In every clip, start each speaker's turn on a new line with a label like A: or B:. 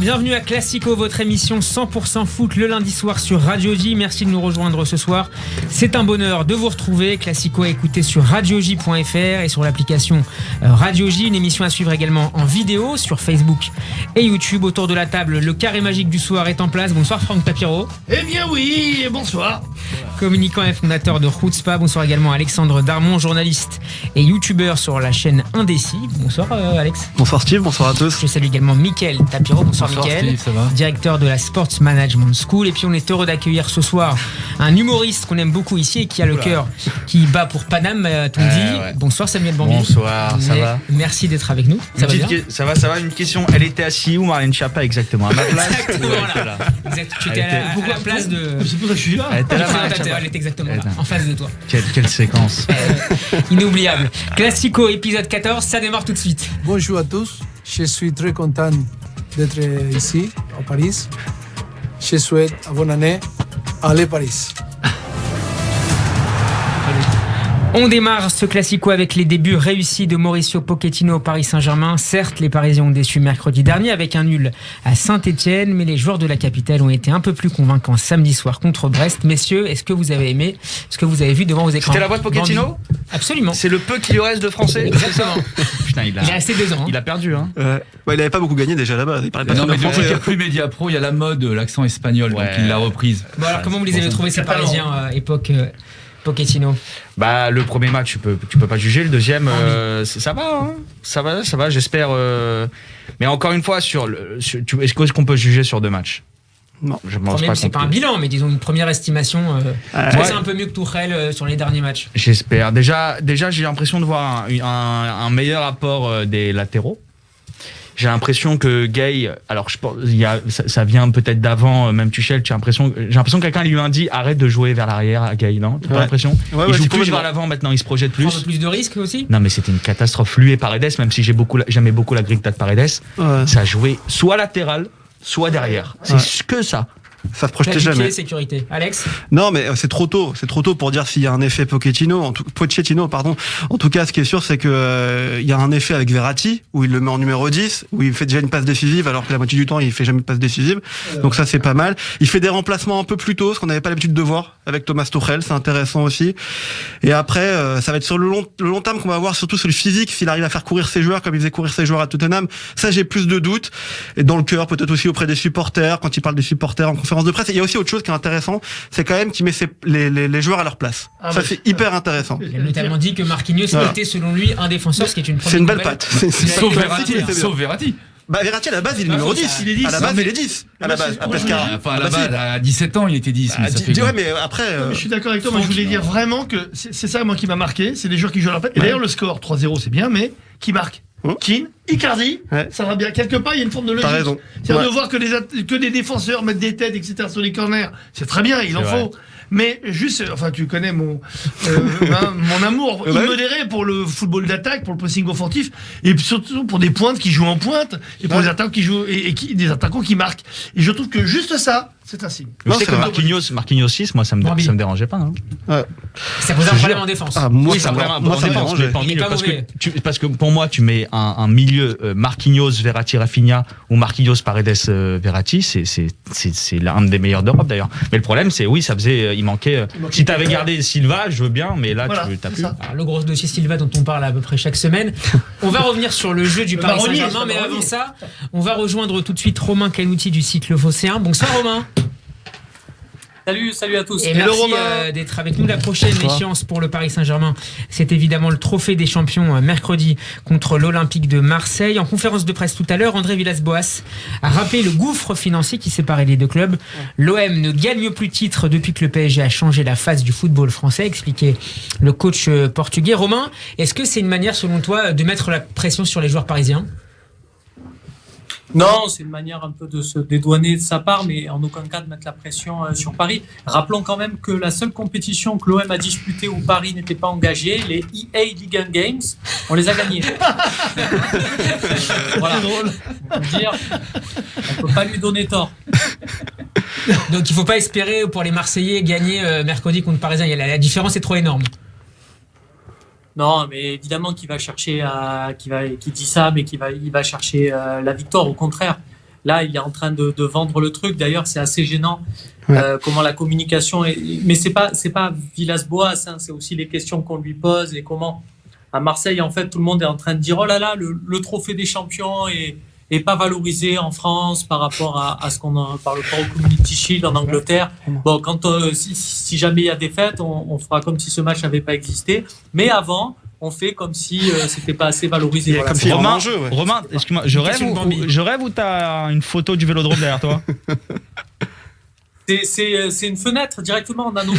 A: bienvenue à Classico, votre émission 100% foot le lundi soir sur Radio J. Merci de nous rejoindre ce soir. C'est un bonheur de vous retrouver. Classico à écouter sur radioj.fr et sur l'application Radio J. Une émission à suivre également en vidéo sur Facebook et YouTube. Autour de la table, le carré magique du soir est en place. Bonsoir Franck Papiro.
B: Eh bien oui, bonsoir.
A: Communicant et fondateur de Chutzpah. Bonsoir également Alexandre Darmon, journaliste et youtubeur sur la chaîne Indécis. Bonsoir Alex.
C: Bonsoir Steve, bonsoir à tous.
A: Je salue également Mickaël Tapiro. Bonsoir Mickaël,
C: Steve, ça va.
A: Directeur de la Sports Management School. Et puis on est heureux d'accueillir ce soir un humoriste qu'on aime beaucoup ici et qui a le cœur qui bat pour Paname, t-on dit. Ouais. Bonsoir Samuel Bambi.
D: Bonsoir, ça va.
A: Merci d'être avec nous. Ça va bien.
D: Ça va. Une question, elle était assise où Marlène Schiappa exactement? À ma place?
A: Exactement là. Exact. Tu étais à la place de...
B: C'est pour ça que je suis là.
A: Elle était exactement là, en face de toi.
D: Quelle séquence.
A: Inoubliable. Classico épisode 14, ça démarre tout de suite.
E: Bonjour à tous, je suis très content d'être ici, à Paris. Je souhaite une bonne année. Allez Paris.
A: On démarre ce Classico avec les débuts réussis de Mauricio Pochettino au Paris Saint-Germain. Certes, les Parisiens ont déçu mercredi dernier avec un nul à Saint-Etienne, mais les joueurs de la capitale ont été un peu plus convaincants samedi soir contre Brest. Messieurs, est-ce que vous avez aimé ce que vous avez vu devant vos écrans?
D: C'était la voix de Pochettino?
A: Absolument.
D: C'est le peu qu'il lui reste de français?
A: Exactement.
D: Putain, il
A: est resté 2 ans.
D: Il a perdu. Hein.
C: Il n'avait pas beaucoup gagné déjà là-bas. Il parlait pas
F: non, mais depuis qu'il n'y a plus Média Pro, il y a la mode, l'accent espagnol, donc il l'a reprise.
A: Bon, alors comment vous les avez trouvés ces Parisiens époque Pochettino?
D: Bah, le premier match, tu peux pas juger. Le deuxième, ça va, hein. Ça va. J'espère. Mais encore une fois, est-ce qu'on peut juger sur 2 matchs?
C: Non,
D: je pense
A: pas. C'est pas un bilan, mais disons une première estimation. C'est un peu mieux que Tuchel sur les derniers matchs.
D: J'espère. Déjà, j'ai l'impression de voir un meilleur apport des latéraux. J'ai l'impression que Gay, alors je pense, ça vient peut-être d'avant, même Tuchel. J'ai l'impression que quelqu'un lui a dit arrête de jouer vers l'arrière à Gay, non? T'as pas l'impression? Il joue plus vers l'avant maintenant, il se projette plus.
A: Un peu plus de risques aussi.
D: Non, mais c'était une catastrophe. Lui et Paredes, même si j'aimais beaucoup la grinta de Paredes, ça a joué soit latéral, soit derrière. C'est que ça.
C: Ça se projetait jamais.
A: Sécurité. Alex?
C: Non, mais c'est trop tôt pour dire s'il y a un effet Pochettino. En tout cas, ce qui est sûr, c'est que il y a un effet avec Verratti où il le met en numéro 10, où il fait déjà une passe décisive, alors que la moitié du temps il fait jamais de passe décisive. Donc ça c'est pas mal. Il fait des remplacements un peu plus tôt, ce qu'on n'avait pas l'habitude de voir avec Thomas Tuchel, c'est intéressant aussi. Et après, ça va être sur le long terme qu'on va voir, surtout sur le physique, s'il arrive à faire courir ses joueurs comme il faisait courir ses joueurs à Tottenham. Ça j'ai plus de doutes. Et dans le cœur, peut-être aussi auprès des supporters, quand il parle des supporters en conférence de presse. Et il y a aussi autre chose qui est intéressant, c'est quand même qu'il met les joueurs à leur place. Ça c'est hyper intéressant.
A: Il a notamment dit que Marquinhos était selon lui un défenseur, ce qui est une première.
C: C'est une belle patte.
F: Sauf Verratti.
C: Bah Verratti à la base il est numéro 10.
F: Il est 10.
C: À la base il est 10. À la base, à Pescara.
F: Enfin à la base à 17 ans il était 10. Mais ça fait
C: ouais, mais après.
B: Je suis d'accord avec toi. Moi je voulais dire vraiment que c'est ça moi qui m'a marqué, c'est les joueurs qui jouent à leur place. Et d'ailleurs le score 3-0 c'est bien, mais qui marque? Keane, Icardi, ça va bien. Quelque part, il y a une forme de logique.
C: T'as raison.
B: C'est-à-dire de voir que des défenseurs mettent des têtes, etc. sur les corners. C'est très bien, il en faut. Mais juste, enfin, tu connais mon amour immodéré pour le football d'attaque, pour le pressing offensif, et surtout pour des pointes qui jouent en pointe, et pour des attaquants qui jouent, des attaquants qui marquent. Et je trouve que juste ça, c'est un signe.
D: Je sais que Marquinhos 6, moi, ça me dérangeait pas, non?
A: Ça pose un problème en défense.
D: Oui, ça me dérangeait pas. Parce que pour moi, tu mets un milieu Marquinhos, Verratti, Rafinha, ou Marquinhos, Paredes, Verratti, c'est l'un des meilleurs d'Europe d'ailleurs. Mais le problème, c'est il manquait. Si t'avais gardé Silva, je veux bien, mais là, tu t'as plus.
A: Alors, le gros dossier Silva dont on parle à peu près chaque semaine. On va revenir sur le jeu du Paris Saint-Germain, mais avant ça, on va rejoindre tout de suite Romain Canouti du site Le Phocéen. Bonsoir Romain.
G: Salut à tous.
A: Et merci d'être avec nous. La prochaine échéance pour le Paris Saint-Germain, c'est évidemment le Trophée des Champions mercredi contre l'Olympique de Marseille. En conférence de presse tout à l'heure, André Villas-Boas a rappelé le gouffre financier qui séparait les deux clubs. L'OM ne gagne plus de titres depuis que le PSG a changé la face du football français, expliquait le coach portugais. Romain, est-ce que c'est une manière selon toi de mettre la pression sur les joueurs parisiens ?
G: Non, c'est une manière un peu de se dédouaner de sa part, mais en aucun cas de mettre la pression sur Paris. Rappelons quand même que la seule compétition que l'OM a disputée où Paris n'était pas engagé, les EA League Games, on les a gagnés. Voilà. C'est drôle. On peut dire, on peut pas lui donner tort.
A: Donc il faut pas espérer pour les Marseillais gagner mercredi contre Parisien. La différence est trop énorme.
G: Non, mais évidemment qu'il va chercher, qui dit ça, mais il va chercher la victoire. Au contraire, là, il est en train de vendre le truc. D'ailleurs, c'est assez gênant comment la communication est. Mais c'est pas Villas-Boas, hein, c'est aussi les questions qu'on lui pose et comment à Marseille, en fait, tout le monde est en train de dire oh là là, le trophée des champions est pas valorisé en France par rapport à ce par rapport au Community Shield en Angleterre. Bon, quand si jamais il y a des fêtes, on fera comme si ce match n'avait pas existé. Mais avant, on fait comme si c'était pas assez valorisé.
C: Voilà, comme si
D: Romain, excuse-moi, je rêve ou t'as une photo du Vélodrome derrière toi?
G: C'est une fenêtre directement, on a nos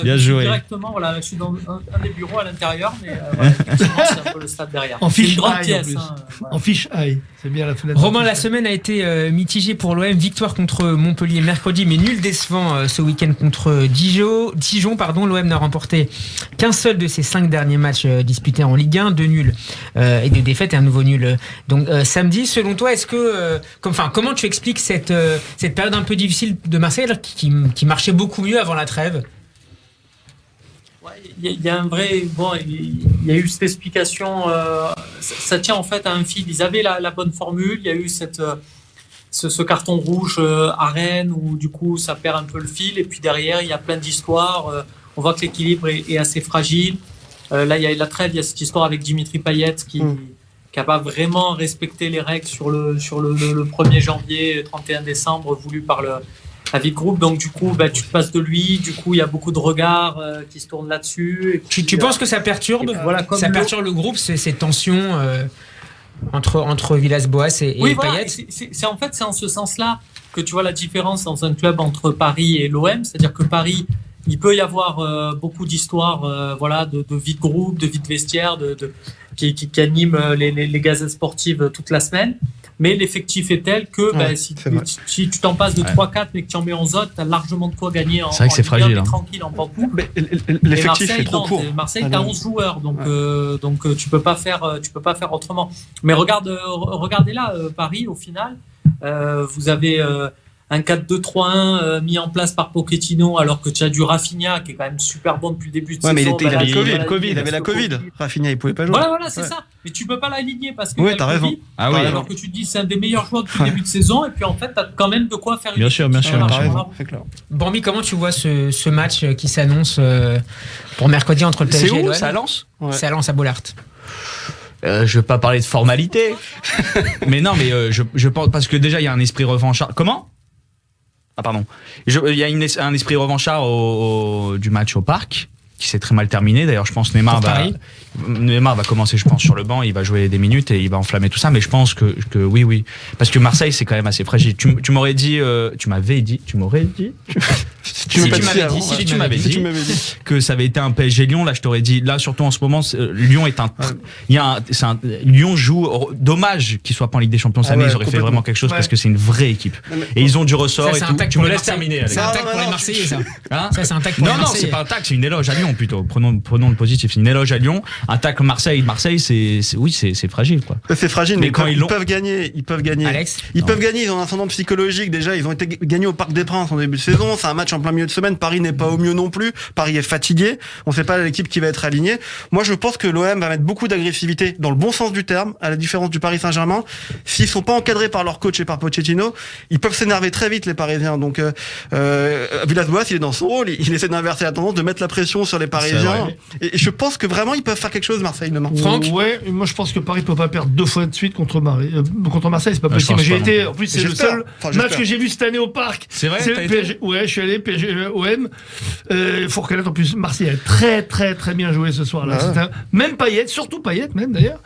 D: bien joué.
G: Directement, voilà, je suis dans un des bureaux à l'intérieur, mais voilà, c'est un peu le stade derrière.
B: En fiche
G: une grande
B: high,
G: pièce.
B: en plus.
G: Voilà.
B: En fiche high, c'est bien la fenêtre.
A: Romain, la semaine a été mitigée pour l'OM. Victoire contre Montpellier mercredi, mais nul décevant ce week-end contre Dijon. L'OM n'a remporté qu'un seul de ses 5 derniers matchs disputés en Ligue 1, 2 nuls et 2 défaites et un nouveau nul. Donc samedi, selon toi, est-ce que, comment tu expliques cette période un peu difficile de Marseille qui marchait beaucoup mieux avant la trêve?
G: Il y a un vrai. Bon, il y a eu cette explication. Ça tient en fait à un fil. Ils avaient la bonne formule. Il y a eu ce carton rouge à Rennes où du coup ça perd un peu le fil. Et puis derrière, il y a plein d'histoires. On voit que l'équilibre est assez fragile. Là, il y a la trêve. Il y a cette histoire avec Dimitri Payet qui n'a pas vraiment respecté les règles sur le 1er janvier, 31 décembre, voulu par la vie de groupe, donc du coup tu te passes de lui, du coup il y a beaucoup de regards qui se tournent là-dessus. Et puis,
A: tu penses que ça perturbe perturbe le groupe, ces tensions entre Villas-Boas et Payet?
G: C'est en ce sens-là que tu vois la différence dans un club entre Paris et l'OM, c'est-à-dire que Paris, il peut y avoir beaucoup d'histoires de vie de groupe, de vie de vestiaire, qui animent les gazettes sportives toute la semaine. Mais l'effectif est tel que si tu t'en passes de 3-4 mais que tu en mets 11 autres, tu as largement de quoi gagner en
D: c'est vrai que c'est fragile, hein.
G: Tranquille en parcours.
C: L'effectif est trop court.
G: Marseille, tu as 11 joueurs, donc tu peux pas faire autrement. Mais regardez là, Paris, au final, vous avez un 4-2-3-1 mis en place par Pochettino, alors que tu as du Rafinha qui est quand même super bon depuis le début de saison.
C: Mais il avait la Covid. Rafinha, il pouvait pas jouer.
G: Voilà, c'est ça. Mais tu peux pas l'aligner parce que
C: t'as raison.
G: Alors que tu te dis c'est un des meilleurs joueurs depuis le début de saison, et puis en fait, tu as quand même de quoi faire une
D: bien sûr,
C: t'as raison, c'est clair.
A: Bormi, comment tu vois ce match qui s'annonce pour mercredi entre le PSG et l'OM?
D: C'est à Lens?
A: C'est à Lens, à Bollaert.
D: Je veux pas parler de formalité. Mais non, mais je pense, parce que déjà il y a un esprit revanchard. Comment? Ah pardon. Il y a un esprit revanchard du match au Parc qui s'est très mal terminé. D'ailleurs, je pense Neymar va commencer, je pense, sur le banc. Il va jouer des minutes et il va enflammer tout ça. Mais je pense que oui. Parce que Marseille, c'est quand même assez fragile. Tu m'aurais dit, tu m'avais dit que ça avait été un PSG Lyon, là je t'aurais dit, là surtout en ce moment, Lyon est Lyon joue, dommage qu'il soit pas en Ligue des Champions cette année, ils auraient fait vraiment quelque chose parce que c'est une vraie équipe. Et ils ont du ressort et tout.
A: Tu me laisses terminer. C'est un tac pour les Marseillais, ça. Ça, c'est un tac pour les Marseillais. Non, c'est pas un tac, c'est une éloge à Lyon plutôt. Prenons le positif, c'est une éloge à Lyon. Un tac Marseille, c'est fragile, quoi.
C: C'est fragile, mais
D: quand
C: ils peuvent gagner.
A: Alex,
C: ils peuvent gagner, ils ont un ascendant psychologique déjà, ils ont été gagnés au Parc des Princes en début de saison, c'est un match en plein milieu de semaine, Paris n'est pas au mieux non plus, Paris est fatigué, on sait pas l'équipe qui va être alignée. Moi je pense que l'OM va mettre beaucoup d'agressivité dans le bon sens du terme, à la différence du Paris Saint-Germain. S'ils sont pas encadrés par leur coach et par Pochettino, ils peuvent s'énerver très vite les Parisiens. Donc Villas-Boas, il est dans son rôle, il essaie d'inverser la tendance, de mettre la pression sur les Parisiens. Et je pense que vraiment ils peuvent faire quelque chose Marseille demain.
A: Franck,
B: moi je pense que Paris peut pas perdre 2 fois de suite contre Marseille, c'est pas possible. J'ai été, en plus c'est le seul match que j'ai vu cette année au Parc.
D: C'est vrai.
B: Ouais, je suis allé PSG OM. Faut reconnaître en plus Marseille a très très très bien joué ce soir-là. Même Payet, surtout Payet même d'ailleurs.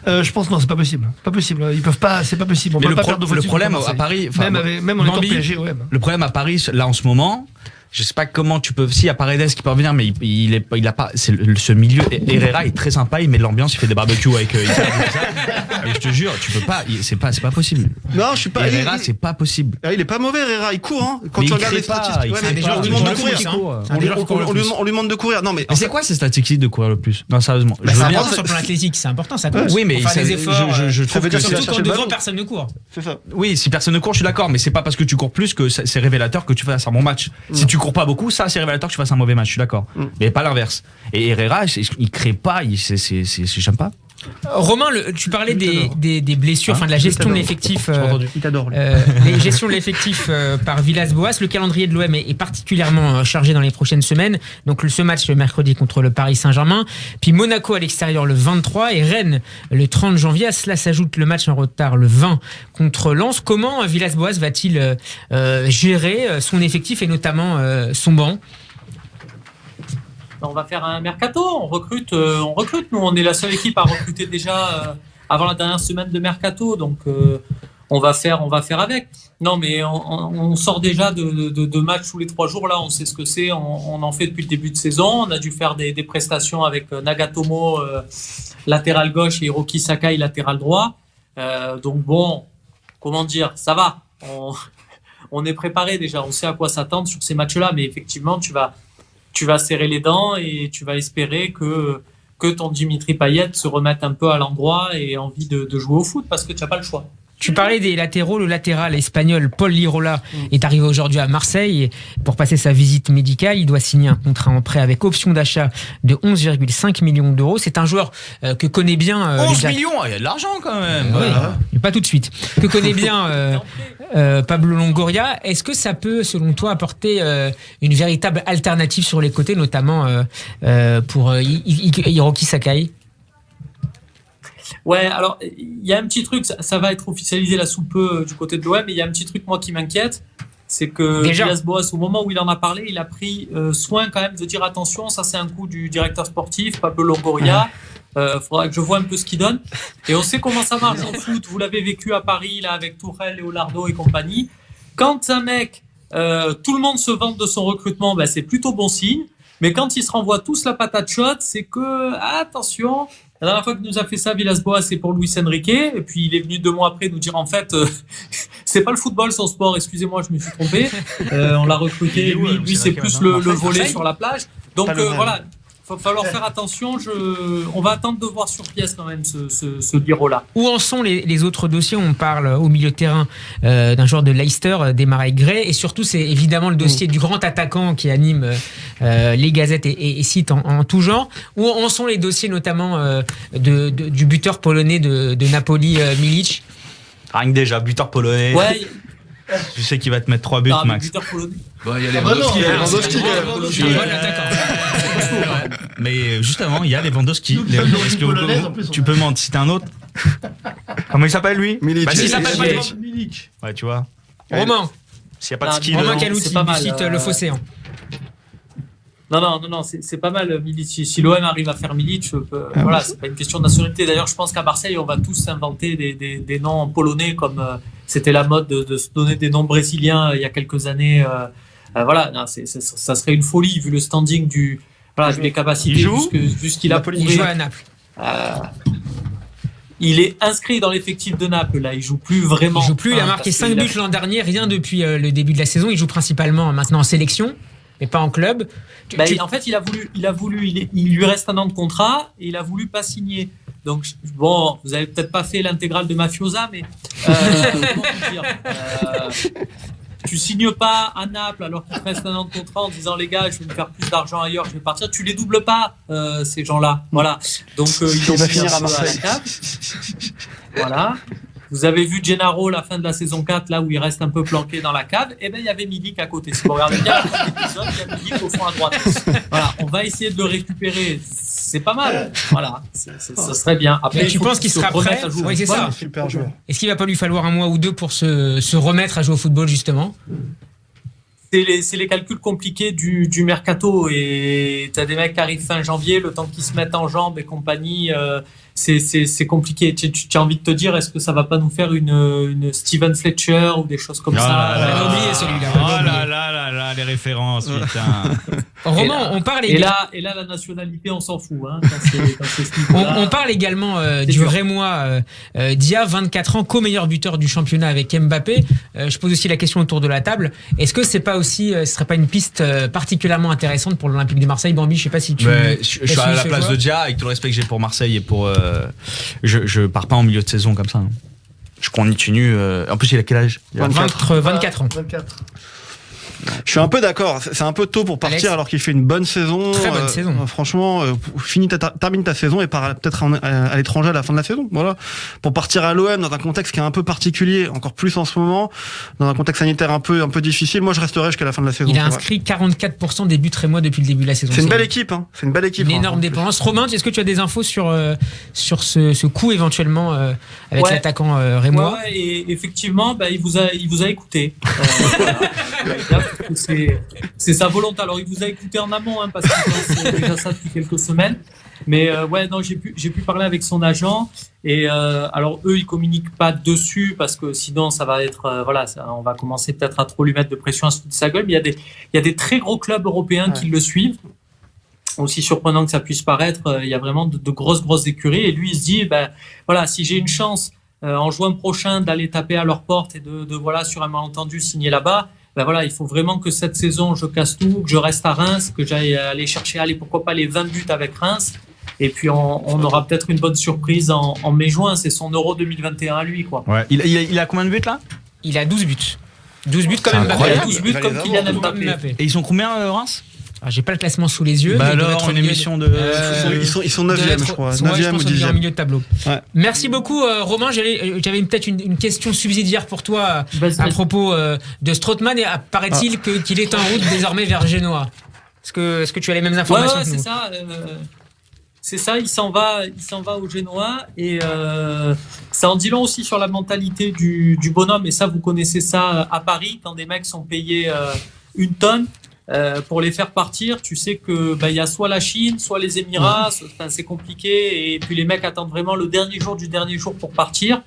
B: Je pense non, c'est pas possible. Pas possible. Ils peuvent pas, c'est pas possible. On peut pas perdre 2 fois de suite.
D: Le problème à Paris,
B: même en étant PSG OM.
D: Le problème à Paris là en ce moment. Je sais pas comment tu peux. Si, il y a Paredes qui peut revenir, mais il a pas. Ce milieu. Herrera est très sympa, il met de l'ambiance, il fait des barbecues avec. Et je te jure, tu peux pas. C'est pas possible.
C: Non, je suis pas.
D: Herrera, c'est pas possible.
C: Il est pas mauvais, Herrera. Il court, hein. Quand tu regardes les statistiques,
A: on lui demande de courir.
C: On lui demande de courir. Non, mais.
D: C'est quoi ces statistiques de courir le plus? Non, sérieusement.
A: C'est important sur le plan athlétique, c'est important, ça compte.
D: Oui, mais
A: faire des efforts.
D: Je trouve que
A: surtout quand devant personne ne court.
C: C'est ça.
D: Oui, si personne ne court, je suis d'accord, mais c'est pas parce que tu cours plus que c'est révélateur que tu fasses un bon match. Si tu cours pas beaucoup, ça c'est révélateur que tu fasses un mauvais match, je suis d'accord. Mais pas l'inverse. Et Herrera, il crée pas, j'aime pas.
A: Romain, tu parlais des blessures, enfin de la gestion de l'effectif, les gestions de l'effectif par Villas-Boas. Le calendrier de l'OM est particulièrement chargé dans les prochaines semaines. Donc ce match le mercredi contre le Paris Saint-Germain, puis Monaco à l'extérieur le 23 et Rennes le 30 janvier. À cela s'ajoute le match en retard le 20 contre Lens. Comment Villas-Boas va-t-il gérer son effectif et notamment son banc ?
G: On va faire un mercato, on recrute. Nous, on est la seule équipe à recruter déjà avant la dernière semaine de mercato, donc on va faire avec. Non, mais on sort déjà de matchs tous les 3 jours. Là, on sait ce que c'est. On en fait depuis le début de saison. On a dû faire des prestations avec Nagatomo latéral gauche et Hiroki Sakai latéral droit. Donc bon, comment dire, ça va. On est préparé déjà. On sait à quoi s'attendre sur ces matchs-là, mais effectivement, tu vas serrer les dents et tu vas espérer que ton Dimitri Payet se remette un peu à l'endroit et ait envie de jouer au foot parce que tu n'as pas le choix.
A: Tu parlais des latéraux, le latéral espagnol Paul Lirola est arrivé aujourd'hui à Marseille et pour passer sa visite médicale, il doit signer un contrat en prêt avec option d'achat de 11,5 millions d'euros. C'est un joueur que connaît bien...
D: 11 millions, il y a de l'argent quand même.
A: Oui, pas tout de suite. Que connaît bien Pablo Longoria. Est-ce que ça peut, selon toi, apporter une véritable alternative sur les côtés, notamment pour Hiroki Sakai ?
G: Ouais, alors il y a un petit truc, ça va être officialisé là sous peu du côté de l'OM, mais il y a un petit truc moi qui m'inquiète, c'est que Villas-Boas, au moment où il en a parlé, il a pris soin quand même de dire attention, ça c'est un coup du directeur sportif, Pablo Longoria, faudra que je vois un peu ce qu'il donne. Et on sait comment ça marche en foot, vous l'avez vécu à Paris là avec Tourelle, Leonardo et compagnie. Quand un mec, tout le monde se vante de son recrutement, ben, c'est plutôt bon signe, mais quand ils se renvoient tous la patate chaude, c'est que, attention... La dernière fois que nous a fait ça Villas-Boas, c'est pour Luis Enrique. Et puis, il est venu 2 mois après nous dire, en fait, c'est pas le football son sport. Excusez-moi, je me suis trompé. On l'a recruté. Lui, c'est plus le volley sur la plage. Donc, voilà. Il va falloir faire attention. On va attendre de voir sur pièce quand même ce Lirola.
A: Où en sont les autres dossiers ? On parle au milieu de terrain d'un joueur de Leicester, Demarai Gray, et surtout c'est évidemment le dossier du grand attaquant qui anime les gazettes et sites en tout genre. Où en sont les dossiers notamment du buteur polonais de Napoli, Milic ?
D: Rien que déjà, buteur polonais.
G: Ouais.
D: Je sais qu'il va te mettre 3 buts, Max.
G: Buteur polonais.
F: Il y a Lewandowski.
D: Mais juste avant, il y a Lewandowski. Tu peux m'en citer un autre ? Comment il s'appelle lui ?
C: Milic.
A: Il s'appelle pas
B: Milic.
D: Ouais, tu vois.
A: Romain.
D: S'il n'y a pas de ski.
A: Romain Calouti,
G: c'est pas mal,
A: du site Le Phocéen.
G: Non, c'est pas mal Milic. Si l'OM arrive à faire Milic, voilà, c'est pas une question de nationalité. D'ailleurs, je pense qu'à Marseille, on va tous inventer des noms polonais comme c'était la mode de se donner des noms brésiliens il y a quelques années. Voilà, non, ça serait une folie vu le standing vu les capacités, vu ce qu'il a prouvé.
A: Il joue à Naples.
G: Il est inscrit dans l'effectif de Naples, là. Il joue plus vraiment.
A: Il joue plus. Il a marqué 5 buts l'an dernier, rien depuis le début de la saison. Il joue principalement maintenant en sélection, mais pas en club.
G: En fait, il lui reste 1 an de contrat et il a voulu pas signer. Donc, bon, vous avez peut-être pas fait l'intégrale de Mafiosa, mais comment vous dire tu signes pas à Naples alors qu'il te reste 1 an de contrat en disant les gars, je vais me faire plus d'argent ailleurs, je vais partir. Tu les doubles pas, ces gens-là. Voilà. Donc, ils vont finir à Marseille. Voilà. Vous avez vu Gennaro la fin de la saison 4, là où il reste un peu planqué dans la cave. Et bien, il y avait Milik à côté. Si vous regardez bien l'épisode, il y a Milik au fond à droite. Voilà, on va essayer de le récupérer. C'est pas mal. Voilà, ça serait bien. Après,
A: tu penses qu'il sera prêt ? Oui, c'est ça.
C: Super joueur.
A: Est-ce qu'il va pas lui falloir 1 mois ou 2 pour se remettre à jouer au football, justement ?
G: C'est les calculs compliqués du mercato. Et tu as des mecs qui arrivent fin janvier, le temps qu'ils se mettent en jambes et compagnie. C'est compliqué. Tu as envie de te dire, est-ce que ça va pas nous faire une Steven Fletcher ou des choses comme ça ?
A: On a oublié celui-là.
D: Oh là, les références, putain.
A: Romain, on parle
G: et là, la nationalité, on s'en fout. Hein,
A: on parle également du Rémois Dia, 24 ans, co-meilleur buteur du championnat avec Mbappé. Je pose aussi la question autour de la table. Est-ce que ce serait pas une piste particulièrement intéressante pour l'Olympique de Marseille ? Bambi, je sais pas si tu.
D: Je suis à la place de Dia, avec tout le respect que j'ai pour Marseille et pour. Je pars pas en milieu de saison comme ça. Hein. Je continue. En plus, il a quel âge ?
A: 24 ans.
B: 24.
C: Je suis un peu d'accord. C'est un peu tôt pour partir
A: Alex,
C: alors qu'il fait une bonne saison.
A: Très bonne saison.
C: Franchement, termine ta saison et pars peut-être à l'étranger à la fin de la saison. Voilà. Pour partir à l'OM dans un contexte qui est un peu particulier, encore plus en ce moment, dans un contexte sanitaire un peu difficile. Moi, je resterai jusqu'à la fin de la saison.
A: Il a inscrit 44% des buts rémois depuis le début de la saison.
C: C'est une belle équipe. Hein. C'est une belle équipe.
A: Une énorme dépendance. Romain, est-ce que tu as des infos sur ce coup éventuellement avec l'attaquant rémois?
G: Ouais, et effectivement, il vous a écouté. C'est sa volonté. Alors, il vous a écouté en amont, parce qu'il pense déjà ça depuis quelques semaines. Mais non, j'ai pu parler avec son agent. Et alors, eux, ils communiquent pas dessus parce que sinon, ça va être on va commencer peut-être à trop lui mettre de pression à se foutre de sa gueule. Mais il y a des très gros clubs européens qui le suivent. Aussi surprenant que ça puisse paraître, il y a vraiment de grosses écuries. Et lui, il se dit, si j'ai une chance en juin prochain d'aller taper à leur porte et de sur un malentendu signer là-bas, il faut vraiment que cette saison je casse tout, que je reste à Reims, que j'aille aller chercher pourquoi pas les 20 buts avec Reims, et puis on aura peut-être une bonne surprise en mai-juin. C'est son Euro 2021 à lui, quoi.
D: Ouais. Il a combien de buts là?
A: Il a 12 buts. 12 buts comme Mbappé.
G: 12 buts comme Kylian Mbappé.
D: Et ils sont combien Reims?
A: J'ai pas le classement sous les yeux.
D: Alors, une émission de.
C: Ils sont 9e, je crois. 9e ou 10e.
A: Au milieu de tableau.
C: Ouais.
A: Merci beaucoup, Romain. J'avais peut-être une question subsidiaire pour toi à propos de Strootman. Et paraît-il qu'il est en route désormais vers Genoa. Est-ce que tu as les mêmes informations que nous?
G: C'est ça. C'est ça, il s'en va au Genoa. Et ça en dit long aussi sur la mentalité du bonhomme. Et ça, vous connaissez ça à Paris, quand des mecs sont payés une tonne. Pour les faire partir, tu sais que y a soit la Chine, soit les Émirats, c'est compliqué, et puis les mecs attendent vraiment le dernier jour du dernier jour pour partir.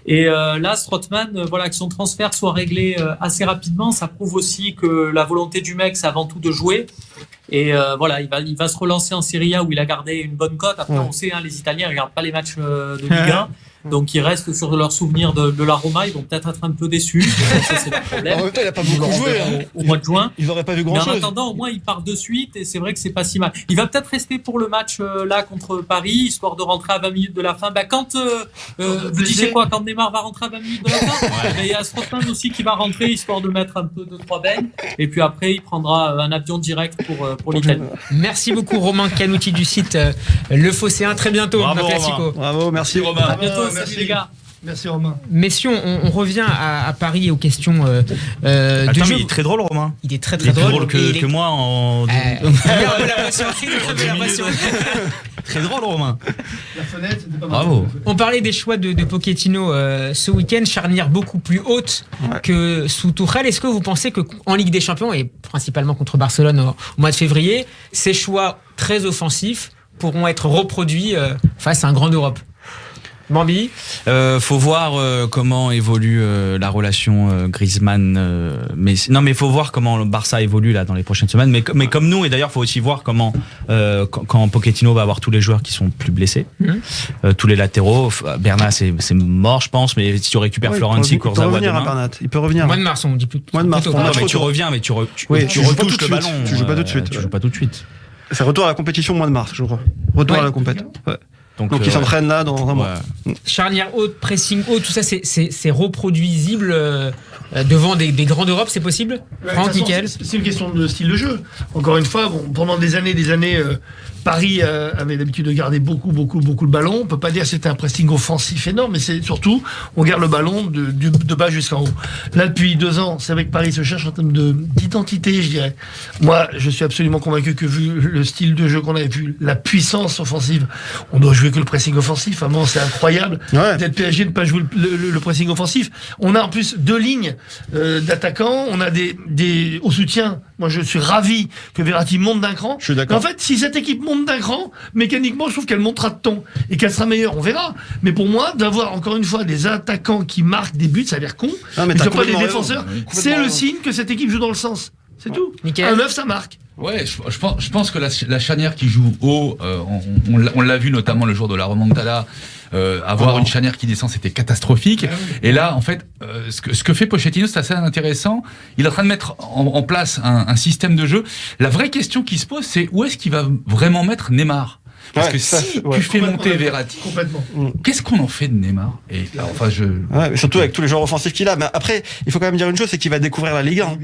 G: Et là, Strootman, que son transfert soit réglé assez rapidement, ça prouve aussi que la volonté du mec, c'est avant tout de jouer. Et il va se relancer en Serie A où il a gardé une bonne cote. Après, on sait, les Italiens ne regardent pas les matchs de Ligue 1. Donc ils restent sur leur souvenir de la Roma. Ils vont peut-être être un peu déçus. Ça, c'est le problème.
C: En même temps, il n'a pas beaucoup joué
G: au mois de juin.
C: Ils n'auraient pas vu grand-chose.
G: Mais en attendant, au moins, il part de suite et c'est vrai que c'est pas si mal. Il va peut-être rester pour le match là contre Paris, histoire de rentrer à 20 minutes de la fin. Quand vous disiez quoi, quand Neymar va rentrer à 20 minutes de la fin, il y a Strootman aussi qui va rentrer, histoire de mettre un peu 2-3 beignes. Et puis après, il prendra un avion direct pour l'Italie.
A: Merci beaucoup, Romain Canuti du site Le Phocéen. Très bientôt.
C: Bravo, merci
G: Romain. À bientôt. Salut les gars.
B: Merci Romain.
A: Messieurs, on revient à Paris aux questions de jeu.
D: Il est très drôle, Romain.
A: Il est très
D: drôle.
A: Plus drôle
D: que moi en. Très drôle, Romain.
B: La fenêtre, c'était pas mal.
D: Bravo.
A: On parlait des choix de Pochettino ce week-end, charnière beaucoup plus haute que sous Tuchel. Est-ce que vous pensez qu'en Ligue des Champions, et principalement contre Barcelone au mois de février, ces choix très offensifs pourront être reproduits face à un grand d'Europe? Bambi,
D: faut voir comment évolue la relation Griezmann. Mais faut voir comment le Barça évolue là dans les prochaines semaines. Mais comme nous, et d'ailleurs, faut aussi voir comment quand Pochettino va avoir tous les joueurs qui sont plus blessés, tous les latéraux. Bernat, c'est mort, je pense. Mais si tu récupères Florenzi, Kurzawa demain,
C: il peut revenir.
A: Mois de mars, on dit plus.
C: Mois de mars.
D: Mais tu reviens, mais tu retouches le ballon.
C: Tu joues pas tout de suite.
D: Tu joues pas tout de suite.
C: C'est retour à la compétition mois de mars, je crois. Retour à la compétition. Ouais. Donc il s'entraîne là dans un mois.
A: Charnière haute, pressing haut, tout ça c'est reproduisible devant des grands d'Europe, c'est possible? Franck, Mickaël?
B: C'est une question de style de jeu. Encore une fois, pendant des années, Paris avait l'habitude de garder beaucoup le ballon. On peut pas dire que c'était un pressing offensif énorme, mais c'est surtout, on garde le ballon de bas jusqu'en haut. Là, depuis 2 ans, c'est vrai que Paris se cherche en termes d'identité, je dirais. Moi, je suis absolument convaincu que vu le style de jeu qu'on avait vu, la puissance offensive, on doit jouer que le pressing offensif. Vraiment, c'est incroyable d'être PSG, de ne pas jouer le pressing offensif. On a en plus 2 lignes d'attaquants. On a des au soutien. Moi, je suis ravi que Verratti monte d'un cran.
C: Je suis d'accord.
B: En fait, si cette équipe monte d'un cran, mécaniquement, je trouve qu'elle montera de ton et qu'elle sera meilleure. On verra. Mais pour moi, d'avoir encore une fois des attaquants qui marquent des buts, ça a l'air con. Mais tu pas des défenseurs. C'est le signe que cette équipe joue dans le sens. C'est tout.
A: Nickel.
B: Un 9, ça marque.
F: Ouais, je pense que la charnière qui joue haut, on l'a vu notamment le jour de la remontada, avoir une charnière qui descend, c'était catastrophique. Et là, en fait, ce que fait Pochettino, c'est assez intéressant. Il est en train de mettre en place un système de jeu. La vraie question qui se pose, c'est où est-ce qu'il va vraiment mettre Neymar ? Parce
C: Ouais,
F: que
C: ça,
F: si
C: ouais.
F: tu fais monter
B: Complètement.
F: Verratti,
B: Complètement.
F: qu'est-ce qu'on en fait de Neymar? Et là, enfin,
C: Ouais, mais surtout avec tous les joueurs offensifs qu'il a. Mais après, il faut quand même dire une chose, c'est qu'il va découvrir la Ligue 1.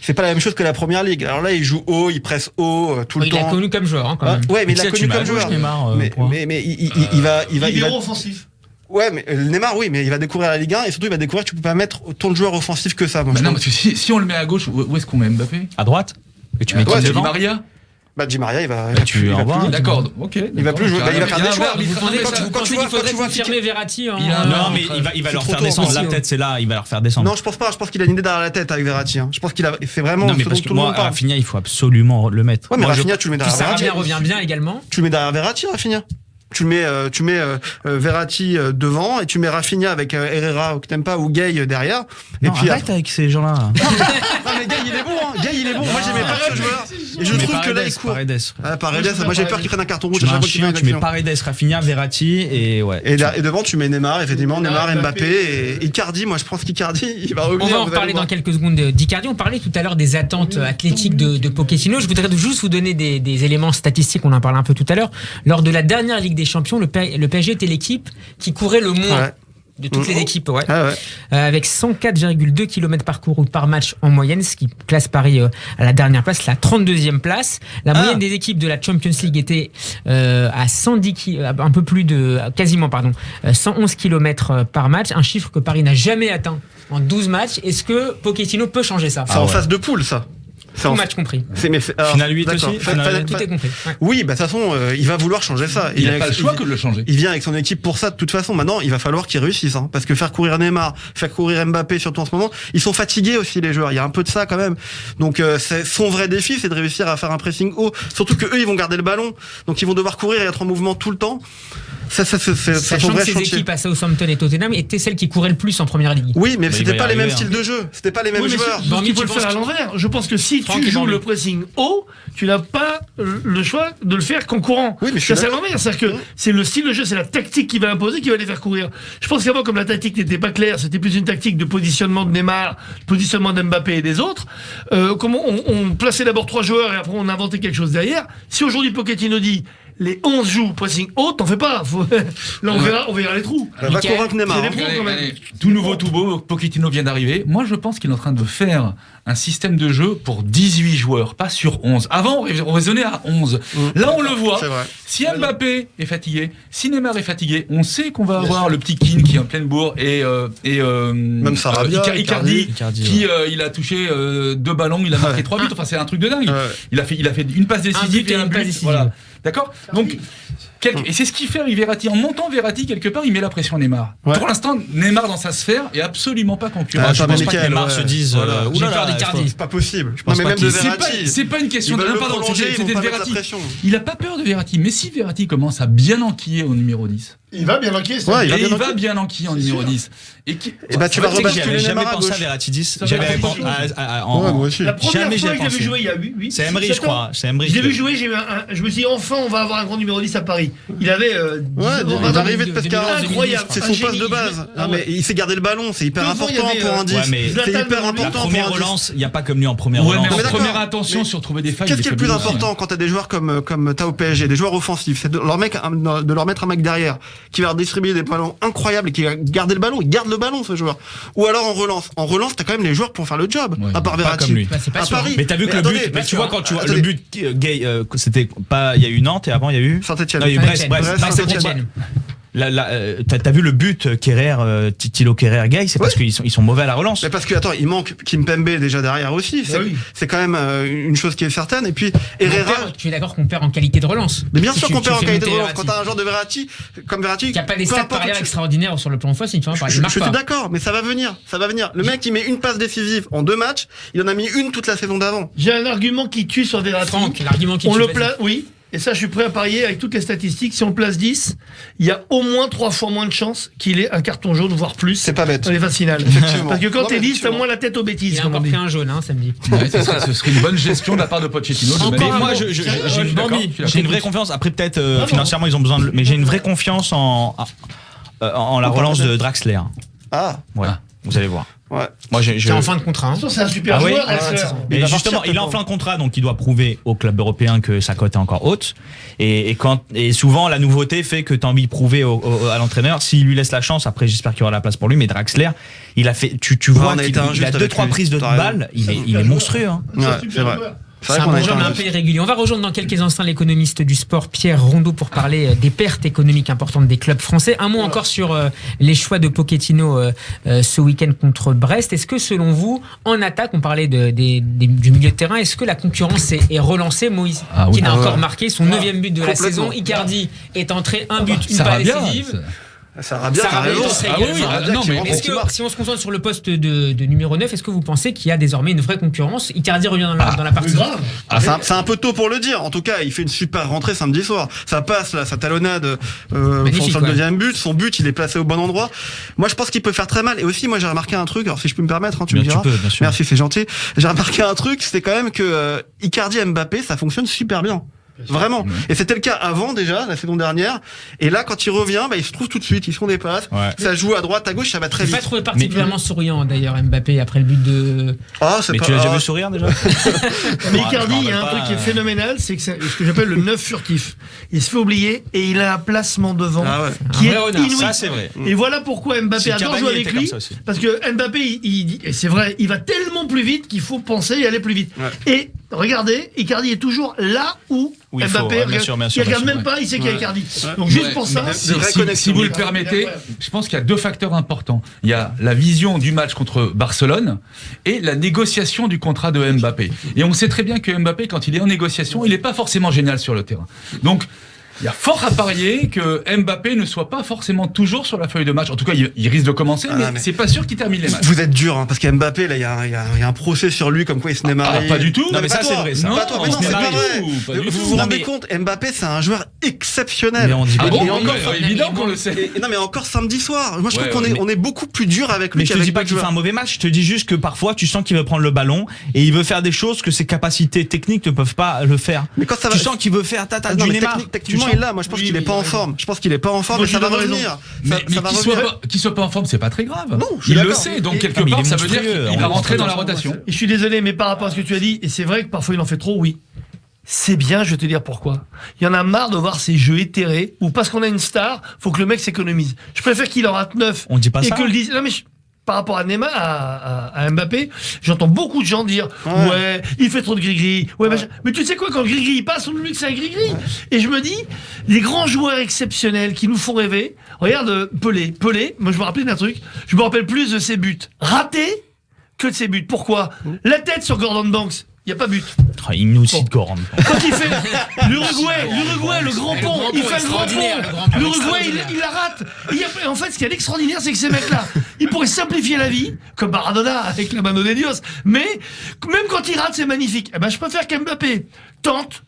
C: C'est pas la même chose que la première ligue. Alors là, il joue haut, il presse haut tout le
A: Il
C: temps.
A: l'a connu comme joueur, quand même.
C: Ouais, mais il l'a connu comme joueur.
D: Neymar,
C: Mais il va
B: Libéraux offensif.
C: Ouais, mais Neymar, oui, mais il va découvrir la Ligue 1 et surtout il va découvrir que tu peux pas mettre autant de joueurs offensifs que ça. Moi,
F: bah
C: je
F: non,
C: trouve.
F: parce que si on le met à gauche, où est-ce qu'on met Mbappé?
D: À droite. Et tu mets
F: Ouais,
D: qui
F: tu dis
D: devant?
F: Maria.
C: Bah, Di Maria, il va.
D: tu
C: il va
D: envoies,
C: plus-
D: hein.
F: D'accord, ok.
C: Il va plus jouer. Bah, il va faire des choix.
A: Vous pensez
C: Quand tu vois-
A: qu'il faudrait
C: quand tu vois
A: confirmer Verratti en...
F: Il a un
D: Non, mais il va
C: C'est
D: leur
C: trop
D: faire
C: tôt
D: descendre.
C: encore.
D: La tête, c'est là, il va leur faire descendre.
C: Non, je pense pas. Je pense qu'il a une idée derrière la tête avec Verratti. Hein. Je pense qu'il a. C'est vraiment.
D: Non, mais
C: ce
D: parce
C: dont
D: que
C: tout le monde
D: moi,
C: parle.
D: Rafinha, il faut absolument le mettre.
C: Ouais, mais
D: Moi, je-
C: Rafinha, tu le mets
A: Puis
C: derrière Verratti.
A: Sarabia revient bien également.
C: Tu le mets derrière Verratti, Rafinha. Tu mets Verratti devant et tu mets Rafinha avec Herrera que t'aimes pas ou Gay derrière. Et
D: Non,
C: puis
D: arrête avec ces gens-là.
C: Ah, mais Gay, il est bon. Hein. Gay, il est bon. Moi, j'aimais pas ce joueur. Et je
D: Tu mets
C: trouve que là, il
D: Paredes,
C: court.
D: Paredes.
C: Ah, Paredes, moi j'ai peur qu'il prenne un carton rouge
D: Tu
C: à
D: mets
C: chaque
D: un
C: fois qu'il fait
D: chien,
C: une
D: tu mets
C: action.
D: Paredes, Rafinha, Verratti et ouais.
C: Et devant, tu mets Neymar, effectivement, Neymar,
B: Neymar,
C: Mbappé et Icardi. Moi, je pense qu'Icardi, il va revenir.
A: On va en
C: vous allez
A: reparler
C: voir.
A: dans quelques secondes d'Icardi. On parlait tout à l'heure des attentes athlétiques de Pochettino. Je voudrais juste vous donner des éléments statistiques. On en parlait un peu tout à l'heure. Lors de la dernière Ligue des Champions, le PSG était l'équipe qui courait le moins.
C: Ouais.
A: De toutes les équipes, ouais.
C: Ah ouais.
A: Avec 104,2 km parcourus par match en moyenne, ce qui classe Paris à la dernière place, la 32e place. La moyenne des équipes de la Champions League était à 110 un peu plus de, quasiment, 111 km par match, un chiffre que Paris n'a jamais atteint en 12 matchs. Est-ce que Pochettino peut changer ça?
C: C'est en phase de poule, ça. C'est
A: Tout
C: en
A: match compris.
D: Finale 8
C: d'accord.
D: aussi, finale
A: Tout est compris. Ouais.
C: Oui, bah de toute façon, il va vouloir changer ça.
F: Il n'a pas le choix que de le changer.
C: Il vient avec son équipe pour ça de toute façon. Maintenant, il va falloir qu'il réussisse, hein, parce que faire courir Neymar, faire courir Mbappé, surtout en ce moment, ils sont fatigués aussi les joueurs. Il y a un peu de ça quand même. Donc c'est son vrai défi, c'est de réussir à faire un pressing haut. Surtout que eux, ils vont garder le ballon, donc ils vont devoir courir et être en mouvement tout le temps. C'est
A: Sachant
C: son
A: que
C: vrai
A: ces
C: chantier.
A: équipes à Southampton et Tottenham étaient celles qui couraient le plus en première ligue.
C: Oui, mais
D: il
C: c'était
D: va y
C: pas les mêmes
D: arriver,
C: styles de jeu. C'était pas les mêmes
B: Oui, mais
C: joueurs.
B: c'est-
A: Borny,
B: il faut
A: tu
B: le
A: penses
B: faire à
A: que-
B: l'envers. Je pense que si
A: Franck
B: tu
A: et
B: joues
A: Borny.
B: le pressing haut, tu n'as pas le choix de le faire qu'en courant.
C: Oui, mais je suis
B: Ça, c'est à
C: d'accord.
B: l'envers. C'est-à-dire que c'est le style de jeu, c'est la tactique qui va imposer, qui va les faire courir. Je pense qu'avant, comme la tactique n'était pas claire, c'était plus une tactique de positionnement de Neymar, de positionnement d'Mbappé et des autres. Comment on plaçait d'abord 3 joueurs et après on inventait quelque chose derrière. Si aujourd'hui Pochettino dit les 11 jouent pressing haut, t'en fais pas. Là, on verra les trous.
C: Va
A: Michael,
C: convaincre Neymar.
B: c'est
C: hein.
B: des pros, quand même.
F: Allez, tout nouveau, tout beau, Pochettino vient d'arriver. Moi, je pense qu'il est en train de faire un système de jeu pour 18 joueurs, pas sur 11. Avant, on raisonnait à 11. Là, on le voit.
C: C'est vrai.
F: Si Mbappé est fatigué, si Neymar est fatigué, on sait qu'on va avoir le petit Keane qui est en pleine bourre et
C: Même Sarabia,
F: Icardi,
D: Icardi,
F: qui il a touché 2 ballons, il a marqué 3 buts. Enfin, c'est un truc de dingue.
C: Ouais.
F: Il a fait une passe décisive
A: but et
F: et un
A: une passe
F: but.
A: décisive.
F: Voilà. D'accord. Donc et c'est ce qu'il fait avec Verratti. En montant Verratti quelque part, il met la pression à Neymar.
C: Ouais.
F: Pour l'instant, Neymar dans sa sphère est absolument pas concurrent.
C: Ah,
D: Je
C: attends,
D: pense
C: mais
D: pas que
C: Mickaël,
D: Neymar
C: ouais.
D: se dise.
C: Voilà.
A: J'ai
D: oulala,
A: peur d'Icardi.
C: C'est pas possible.
D: Je pense
C: Non, mais
D: pas
C: même de
D: qu'il-
C: Verratti.
F: C'est pas une question
C: Ils
F: de.
C: veulent
F: Non,
C: le
F: pardon,
C: prolonger, ils
F: c'était
C: vont
F: de
C: pas mettre la
F: Verratti.
C: pression.
F: Il a pas peur de Verratti, mais si Verratti commence à bien enquiller au numéro 10,
B: Il va bien enquiller.
C: Ouais,
F: et
C: va
F: il
C: bien
F: va
C: enquiller.
F: bien enquiller en numéro 10. Et
C: bah, tu vas
D: Tu sais que j'avais
C: rebasculer
D: jamais
C: Neymar à
D: pensé à
C: gauche.
D: Verratti 10.
B: Ça
D: J'avais
B: va
D: pensé
C: Ouais, moi aussi.
B: La première
D: Jamais
B: fois
D: j'y ai
B: que je l'ai vu
D: pensé.
B: jouer, il y a 8
D: C'est Emery, je crois. C'est Emery.
B: Je l'ai
D: qui-
B: vu jouer, je me suis dit enfin on va avoir un grand numéro 10 à Paris. Il avait
C: L'arrivée de Pescara,
B: incroyable.
C: c'est
B: Un
C: son
B: génie.
C: poste de base.
B: Ah
C: Non,
B: ouais.
C: mais il sait garder le ballon, c'est hyper
B: Devant, il y
C: important
B: avait,
C: pour un 10.
D: Ouais, mais
C: C'est
B: Zlatan
C: hyper
B: devant lui.
C: important
D: La
C: pour
D: première
C: un 10.
D: relance, il n'y a pas comme lui en première
F: Ouais, mais
D: relance.
F: en
C: mais d'accord.
F: première intention sur trouver des failles.
C: Qu'est-ce
F: il
C: qui est
F: fait
C: le plus
F: bien aussi.
C: important quand t'as des joueurs comme t'as au PSG, des joueurs offensifs, c'est de leur mettre un mec derrière qui va leur distribuer des ballons incroyables et qui va garder le ballon. Il garde le ballon, ce joueur. Ou alors en relance. En relance, t'as quand même les joueurs pour faire le job.
F: Ouais,
C: À part
D: pas
C: Verratti.
D: comme lui.
A: Bah, c'est pas
C: À
A: sûr.
C: Paris.
D: Mais t'as vu que le
C: attendez,
D: but, mais tu vois quand tu vois le
C: attendez.
D: but gay, c'était pas, il y a eu Nantes et avant il y a eu.
C: Saint-Etienne.
D: Non, il y a eu Brest,
A: Brest,
D: Brest,
C: Brest,
D: Saint-Etienne.
A: Saint-Etienne.
D: T'as vu le but Thilo Kerrer Gay, c'est parce qu'ils sont mauvais à la relance.
C: Mais parce que attends, il manque Kimpembe déjà derrière aussi. C'est
B: oui.
C: c'est quand même une chose qui est certaine. Et puis Herrera.
A: Tu es d'accord qu'on perd en qualité de relance?
C: Mais bien
A: Si
C: sûr
A: tu-
C: qu'on
A: tu
C: perd en
A: fais
C: qualité de
A: monter
C: relance. Quand
A: Verratti.
C: t'as un joueur de Verratti, comme Verratti,
A: Il n'y a pas des
C: peu
A: stats
C: importe
A: par ailleurs
C: où tu-
A: extraordinaires sur le plan offensif. Tu vois,
C: Je
A: il marque
C: suis
A: pas.
C: d'accord, mais ça va venir. Ça va venir. Le mec, il met une passe décisive en 2 matchs. Il en a mis une toute la saison d'avant.
B: J'ai un argument qui tue sur Verratti.
A: Franck, l'argument qui
B: On
A: tue,
B: le
A: vas-y.
B: place, oui. Et ça, je suis prêt à parier avec toutes les statistiques. Si on le place 10, il y a au moins 3 fois moins de chances qu'il ait un carton jaune, voire plus,
C: C'est pas bête.
B: dans les phases finales.
C: Effectivement.
B: Parce que quand
C: Non,
B: t'es
C: mais
B: 10, t'as
C: effectivement.
B: moins la tête aux
A: Il
B: bêtises,
A: a
B: comme on
A: encore
B: dit.
A: pris un jaune samedi.
F: Ouais, ce serait une bonne gestion de la part de Pochettino.
A: Encore
D: Mais
A: un
D: moi,
A: mot.
D: j'ai
F: je suis d'accord,
D: Bambi,
F: je suis d'accord.
D: j'ai une vraie confiance. Après, peut-être
B: non.
D: financièrement, ils ont besoin de. Mais j'ai une vraie confiance en la relance de Draxler.
C: Ah.
D: Ouais,
F: Ah.
D: vous allez voir.
C: Ouais.
D: Moi,
A: Qui est en fin de contrat. Hein.
B: C'est un super
D: Ah oui
B: joueur.
D: Mais justement, il est en fin de contrat, donc il doit prouver au club européen que sa cote est encore haute. Et souvent, la nouveauté fait que tu as envie de prouver à l'entraîneur. S'il lui laisse la chance, après, j'espère qu'il y aura la place pour lui. Mais Draxler, il a fait, tu vois qu'il a 2-3 prises de balle. Il est monstrueux. Hein.
C: Ouais, c'est vrai.
A: C'est un joueur un peu irrégulier. On va rejoindre dans quelques instants l'économiste du sport Pierre Rondeau pour parler des pertes économiques importantes des clubs français. Un mot encore sur les choix de Pochettino ce week-end contre Brest. Est-ce que selon vous, en attaque, on parlait du milieu de terrain, est-ce que la concurrence est relancée? Moïse, qui n'a encore marqué son 9e but de la saison. Icardi est entré un but, une passe décisive.
C: Sarabia,
A: est-ce que, si on se concentre sur le poste de numéro 9, est-ce que vous pensez qu'il y a désormais une vraie concurrence? Icardi revient dans la partie.
C: C'est un peu tôt pour le dire. En tout cas, il fait une super rentrée samedi soir. Ça passe, là, sa talonnade sur le deuxième but. Son but, il est placé au bon endroit. Moi, je pense qu'il peut faire très mal. Et aussi, moi, j'ai remarqué un truc. Alors, si je peux me permettre, tu me diras. Merci, c'est gentil. J'ai remarqué un truc, c'est quand même que Icardi et Mbappé, ça fonctionne super bien. Vraiment. Et c'était le cas avant déjà, la saison dernière. Et là, quand il revient, il se trouve tout de suite. Ils font des passes. Ouais. Ça joue à droite, à gauche, ça va très vite.
A: Je n'ai pas trouvé particulièrement souriant d'ailleurs Mbappé après le but de.
D: Mais tu l'as déjà vu sourire déjà?
B: Mais Icardi, il y a un truc qui est phénoménal, c'est que c'est ce que j'appelle le 9 furtif. Il se fait oublier et il a un placement devant qui est inouï.
D: Ça, c'est vrai.
B: Et voilà pourquoi Mbappé adore jouer avec lui. Parce que Mbappé, c'est vrai, il va tellement plus vite qu'il faut penser y aller plus vite. Ouais. Et regardez, Icardi est toujours là où Mbappé il regarde même pas, il sait qu'il y a Icardi. Donc juste pour ça,
F: si vous le permettez, je pense qu'il y a deux facteurs importants. Il y a la vision du match contre Barcelone et la négociation du contrat de Mbappé. Et on sait très bien que Mbappé, quand il est en négociation, il n'est pas forcément génial sur le terrain. Donc il y a fort à parier que Mbappé ne soit pas forcément toujours sur la feuille de match. En tout cas, il risque de commencer, mais c'est pas sûr qu'il termine les matchs.
C: Vous êtes dur, parce qu'Mbappé, là, il y a un procès sur lui, comme quoi il se n'est marié.
F: Pas du tout.
D: Non, mais ça, c'est vrai.
C: C'est pas vrai. Vous vous rendez compte, Mbappé, c'est un joueur exceptionnel.
D: Mais on dit
F: évident qu'on le sait.
C: Non, mais encore samedi soir. Moi, je trouve qu'on est beaucoup plus dur avec lui.
D: Mais je te dis pas qu'il fait un mauvais match. Je te dis juste que parfois, tu sens qu'il veut prendre le ballon et il veut faire des choses que ses capacités techniques ne peuvent pas le faire. Mais quand ça va, tu sens qu'il veut faire du Neymar.
C: Techniquement, il est là. Moi, je pense qu'il est pas en forme. Je pense qu'il est pas en forme, mais ça va revenir.
F: Mais qu'il soit pas en forme, c'est pas très grave. Non, il le sait. Donc quelque part, ça veut dire qu'il va rentrer dans la rotation.
B: Et je suis désolé, mais par rapport à ce que tu as dit, et c'est vrai que parfois il en fait trop, oui. C'est bien, je vais te dire pourquoi. Il y en a marre de voir ces jeux éthérés où parce qu'on a une star, faut que le mec s'économise. Je préfère qu'il en rate 9.
D: On dit pas
B: et
D: ça.
B: Que le dise. Non mais par rapport à Neymar, à Mbappé, j'entends beaucoup de gens dire ouais, il fait trop de gris-gris. Ouais, mais tu sais quoi, quand le gris-gris il passe, on oublie que c'est un gris-gris. Et je me dis, les grands joueurs exceptionnels qui nous font rêver, regarde Pelé, moi je me rappelle d'un truc, je me rappelle plus de ses buts ratés que de ses buts. Pourquoi? La tête sur Gordon Banks. Il n'y a pas but.
D: Il nous cite Gordon.
B: Quand il fait l'Uruguay, le grand pont, il fait le grand pont. L'Uruguay, il la rate. Et en fait, ce qui est extraordinaire, c'est que ces mecs-là, ils pourraient simplifier la vie, comme Maradona avec la Mano de Dios. Mais même quand ils ratent, c'est magnifique. Eh ben, je préfère qu'Mbappé tente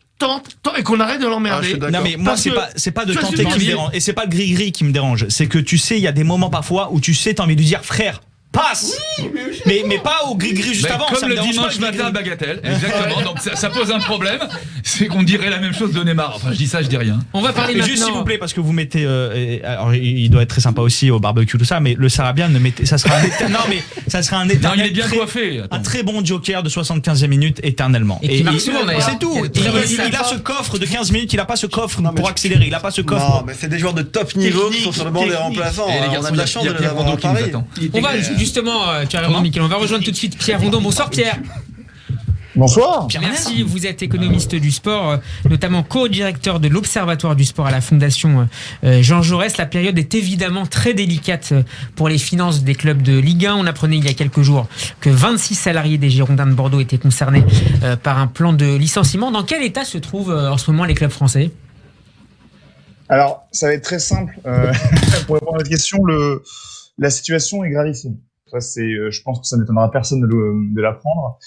B: et qu'on arrête de l'emmerder.
D: Non mais moi c'est pas de tenter qui me dérange et c'est pas le gris-gris qui me dérange. C'est que tu sais, il y a des moments parfois où tu sais, t'as envie de dire frère. Passe. Oui, mais pas au gris-gris juste avant.
F: Comme le dimanche matin à Bagatelle. Exactement. Donc ça pose un problème. C'est qu'on dirait la même chose de Neymar. Enfin, je dis ça, je dis rien.
A: On va parler
D: juste s'il vous plaît, parce que vous mettez. Alors, il doit être très sympa aussi au barbecue tout ça, mais le Sarabia ne mettez. Ça sera un éternel.
F: Non, il est bien coiffé.
D: Un très bon joker de 75e minute éternellement.
A: Et c'est
D: tout. Il a ce coffre de 15 minutes. Il a pas ce coffre pour accélérer. Il a pas ce coffre.
C: Non, mais c'est des joueurs de top niveau qui sont sur le banc des remplaçants. On a de la chance de les avoir en Paris.
A: On va justement, tu as raison, Mickaël. On va rejoindre tout de suite Pierre Rondeau. Bonsoir Pierre.
H: Bonsoir.
A: Merci, vous êtes économiste du sport, notamment co-directeur de l'Observatoire du sport à la Fondation Jean Jaurès. La période est évidemment très délicate pour les finances des clubs de Ligue 1. On apprenait il y a quelques jours que 26 salariés des Girondins de Bordeaux étaient concernés par un plan de licenciement. Dans quel état se trouvent en ce moment les clubs français ?
H: Alors, ça va être très simple. Pour répondre à votre question, la situation est gravissime. Ça, je pense que ça n'étonnera personne de l'apprendre.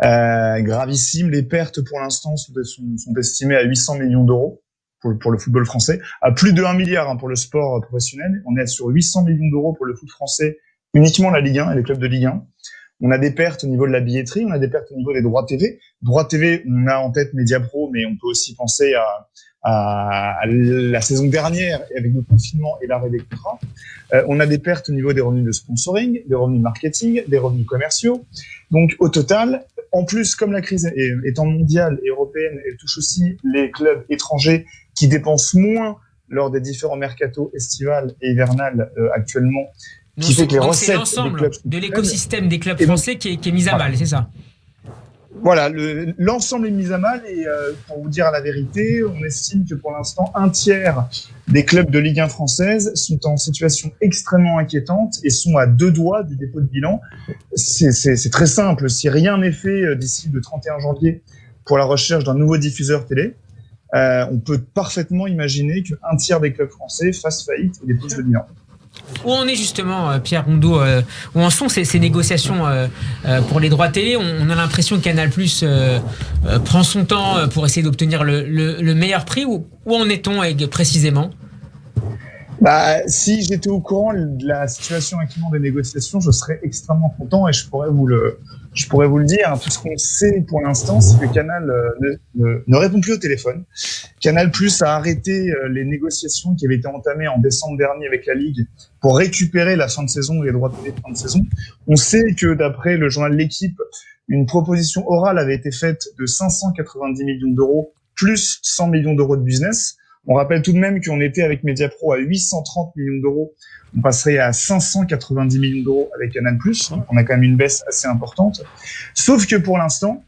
H: Gravissime. Les pertes pour l'instant sont estimées à 800 millions d'euros pour le football français, à plus de 1 milliard pour le sport professionnel. On est sur 800 millions d'euros pour le foot français, uniquement la Ligue 1 et les clubs de Ligue 1. On a des pertes au niveau de la billetterie, on a des pertes au niveau des droits TV. Droits TV, on a en tête Mediapro, mais on peut aussi penser à la saison dernière avec le confinement et l'arrêt des contrats. On a des pertes au niveau des revenus de sponsoring, des revenus marketing, des revenus commerciaux. Donc au total, en plus, comme la crise étant mondiale et européenne, elle touche aussi les clubs étrangers qui dépensent moins lors des différents mercatos estivales et hivernales actuellement.
A: Donc c'est l'ensemble de l'écosystème des clubs français qui est mis à mal, c'est ça?
H: Voilà, l'ensemble est mis à mal et pour vous dire la vérité, on estime que pour l'instant, un tiers des clubs de Ligue 1 française sont en situation extrêmement inquiétante et sont à 2 doigts du dépôt de bilan. C'est très simple, si rien n'est fait d'ici le 31 janvier pour la recherche d'un nouveau diffuseur télé, on peut parfaitement imaginer qu'un tiers des clubs français fassent faillite et déposent le bilan.
A: Où en est justement, Pierre Rondeau, où en sont ces négociations pour les droits télé? On a l'impression que Canal+ prend son temps pour essayer d'obtenir le meilleur prix. Où en est-on précisément?
H: Si j'étais au courant de la situation actuellement des négociations, je serais extrêmement content et je pourrais vous le dire. Tout ce qu'on sait pour l'instant, c'est que Canal ne répond plus au téléphone. Canal+ a arrêté les négociations qui avaient été entamées en décembre dernier avec la Ligue pour récupérer la fin de saison et les droits de télé de fin de saison. On sait que d'après le journal L'Équipe, une proposition orale avait été faite de 590 millions d'euros plus 100 millions d'euros de business. On rappelle tout de même qu'on était avec Mediapro à 830 millions d'euros. On passerait à 590 millions d'euros avec Canal+. On a quand même une baisse assez importante. Sauf que pour l'instant,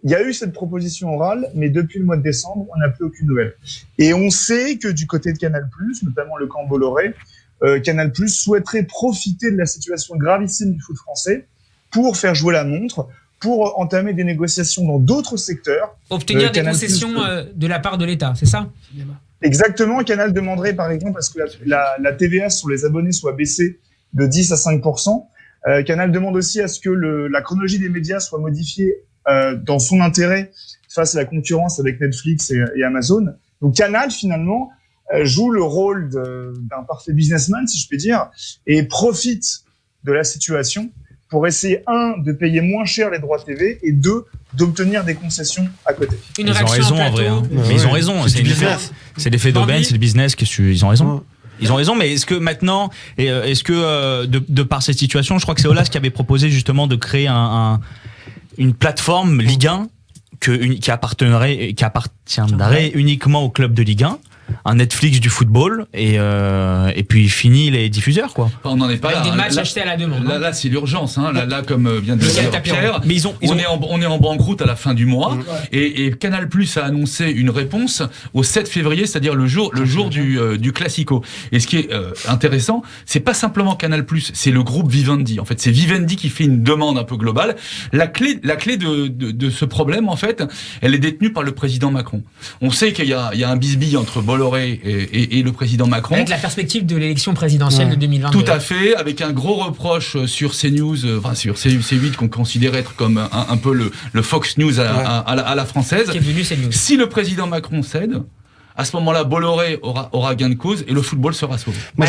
H: il y a eu cette proposition orale, mais depuis le mois de décembre, on n'a plus aucune nouvelle. Et on sait que du côté de Canal+, notamment le camp Bolloré, Canal+ souhaiterait profiter de la situation gravissime du foot français pour faire jouer la montre, pour entamer des négociations dans d'autres secteurs.
A: Obtenir des concessions de la part de l'État, c'est ça?
H: Exactement. Canal demanderait, par exemple, à ce que la TVA sur les abonnés soit baissée de 10 à 5%. Canal demande aussi à ce que la chronologie des médias soit modifiée dans son intérêt face à la concurrence avec Netflix et Amazon. Donc Canal, finalement, joue le rôle d'un parfait businessman, si je puis dire, et profite de la situation pour essayer, 1, de payer moins cher les droits TV, et 2, d'obtenir des concessions à côté.
D: Ils ont raison en vrai. Mais ils ont raison. C'est l'effet d'aubaine, c'est le business. Ils ont raison. Ils ont raison, mais est-ce que maintenant, est-ce que de par cette situation, je crois que c'est Aulas qui avait proposé justement de créer une plateforme Ligue 1 qui appartiendrait uniquement au club de Ligue 1, un Netflix du football, et puis fini les diffuseurs, quoi.
F: On n'en est pas là.
A: Des matchs achetés à la demande.
F: Là, c'est l'urgence. Là, comme vient de le dire Pierre,
D: mais
F: on est en banqueroute à la fin du mois, et Canal+ a annoncé une réponse au 7 février, c'est-à-dire le jour du Classico. Et ce qui est intéressant, c'est pas simplement Canal+, c'est le groupe Vivendi. En fait, c'est Vivendi qui fait une demande un peu globale. La clé de ce problème, en fait, elle est détenue par le président Macron. On sait qu'il y a un bisbille entre Bolloré et le président Macron.
A: Avec la perspective de l'élection présidentielle de 2022.
F: Tout à fait, avec un gros reproche sur CNews, sur C8 qu'on considérait être comme un peu le Fox News à la française.
A: Qui est devenu CNews.
F: Si le président Macron cède, à ce moment-là, Bolloré aura gain de cause et le football sera sauvé.
C: Moi,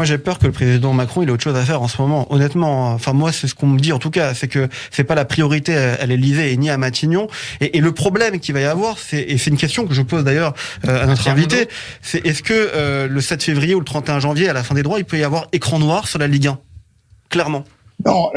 C: j'ai peur que le président Macron, il ait autre chose à faire en ce moment. Honnêtement, enfin, moi, c'est ce qu'on me dit, en tout cas, c'est que c'est pas la priorité à l'Élysée et ni à Matignon. Et le problème qu'il va y avoir, et c'est une question que je pose d'ailleurs à notre invité, c'est est-ce que le 7 février ou le 31 janvier, à la fin des droits, il peut y avoir écran noir sur la Ligue 1? Clairement.
H: Non,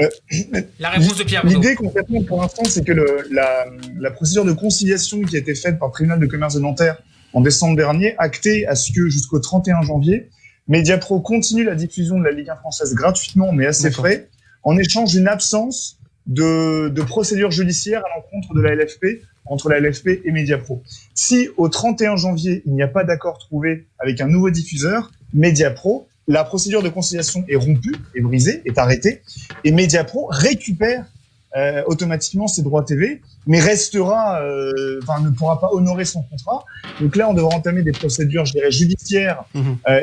A: la réponse de Pierre.
H: L'idée concrètement pour l'instant, c'est que la procédure de conciliation qui a été faite par le tribunal de commerce de Nanterre en décembre dernier, acté à ce que jusqu'au 31 janvier, Mediapro continue la diffusion de la Ligue 1 française gratuitement, mais à ses frais, en échange d'une absence de procédure judiciaire à l'encontre de la LFP, entre la LFP et Mediapro. Si au 31 janvier, il n'y a pas d'accord trouvé avec un nouveau diffuseur, Mediapro, la procédure de conciliation est rompue, est brisée, est arrêtée, et Mediapro récupère automatiquement ses droits TV, mais restera, ne pourra pas honorer son contrat. Donc là, on devra entamer des procédures, je dirais, judiciaires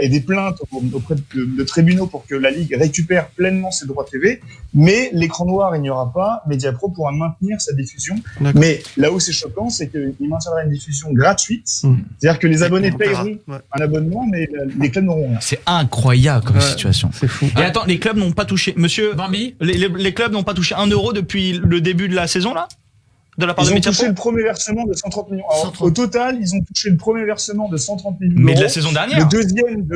H: et des plaintes auprès de tribunaux pour que la Ligue récupère pleinement ses droits TV. Mais l'écran noir, il n'y aura pas. Mediapro pourra maintenir sa diffusion. D'accord. Mais là où c'est choquant, c'est qu'il maintiendra une diffusion gratuite. C'est-à-dire que les abonnés payeront un abonnement, mais les clubs n'auront rien.
D: C'est incroyable comme situation.
C: C'est fou.
D: Et attends, les clubs n'ont pas touché, monsieur
A: Bambi,
D: les clubs n'ont pas touché 1 euro depuis le début de la saison, là? De la part
H: ils
D: de
H: ont
D: Mediapro?
H: touché le premier versement de 130 millions. Alors, au total, ils ont touché le premier versement de 130 millions d'euros.
D: Mais de la saison dernière.
H: Le deuxième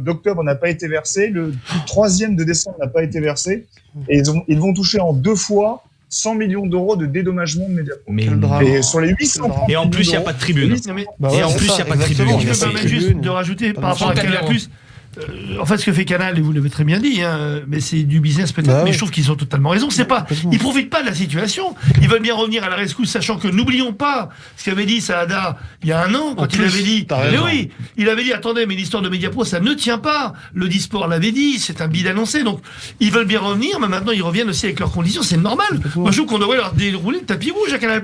H: d'octobre n'a pas été versé. Le troisième de décembre n'a pas été versé. Et ils vont toucher en 2 fois 100 millions d'euros de dédommagement de Mediapro.
D: Mais
H: et sur les 800.
D: Et en plus, il n'y a pas de tribune. Et en plus, il n'y a pas de tribune.
B: Je me permets juste de rajouter par rapport à Canal+. En fait, ce que fait Canal, et vous l'avez très bien dit, mais c'est du business peut-être, mais je trouve qu'ils ont totalement raison. C'est pas, ils profitent pas de la situation. Ils veulent bien revenir à la rescousse, sachant que n'oublions pas ce qu'avait dit Saada il y a 1 an, quand il avait dit, mais oui, il avait dit, attendez, mais l'histoire de Mediapro, ça ne tient pas. Le Disport l'avait dit, c'est un bid annoncé. Donc, ils veulent bien revenir, mais maintenant, ils reviennent aussi avec leurs conditions. C'est normal. Moi, je trouve qu'on devrait leur dérouler le tapis rouge à Canal+.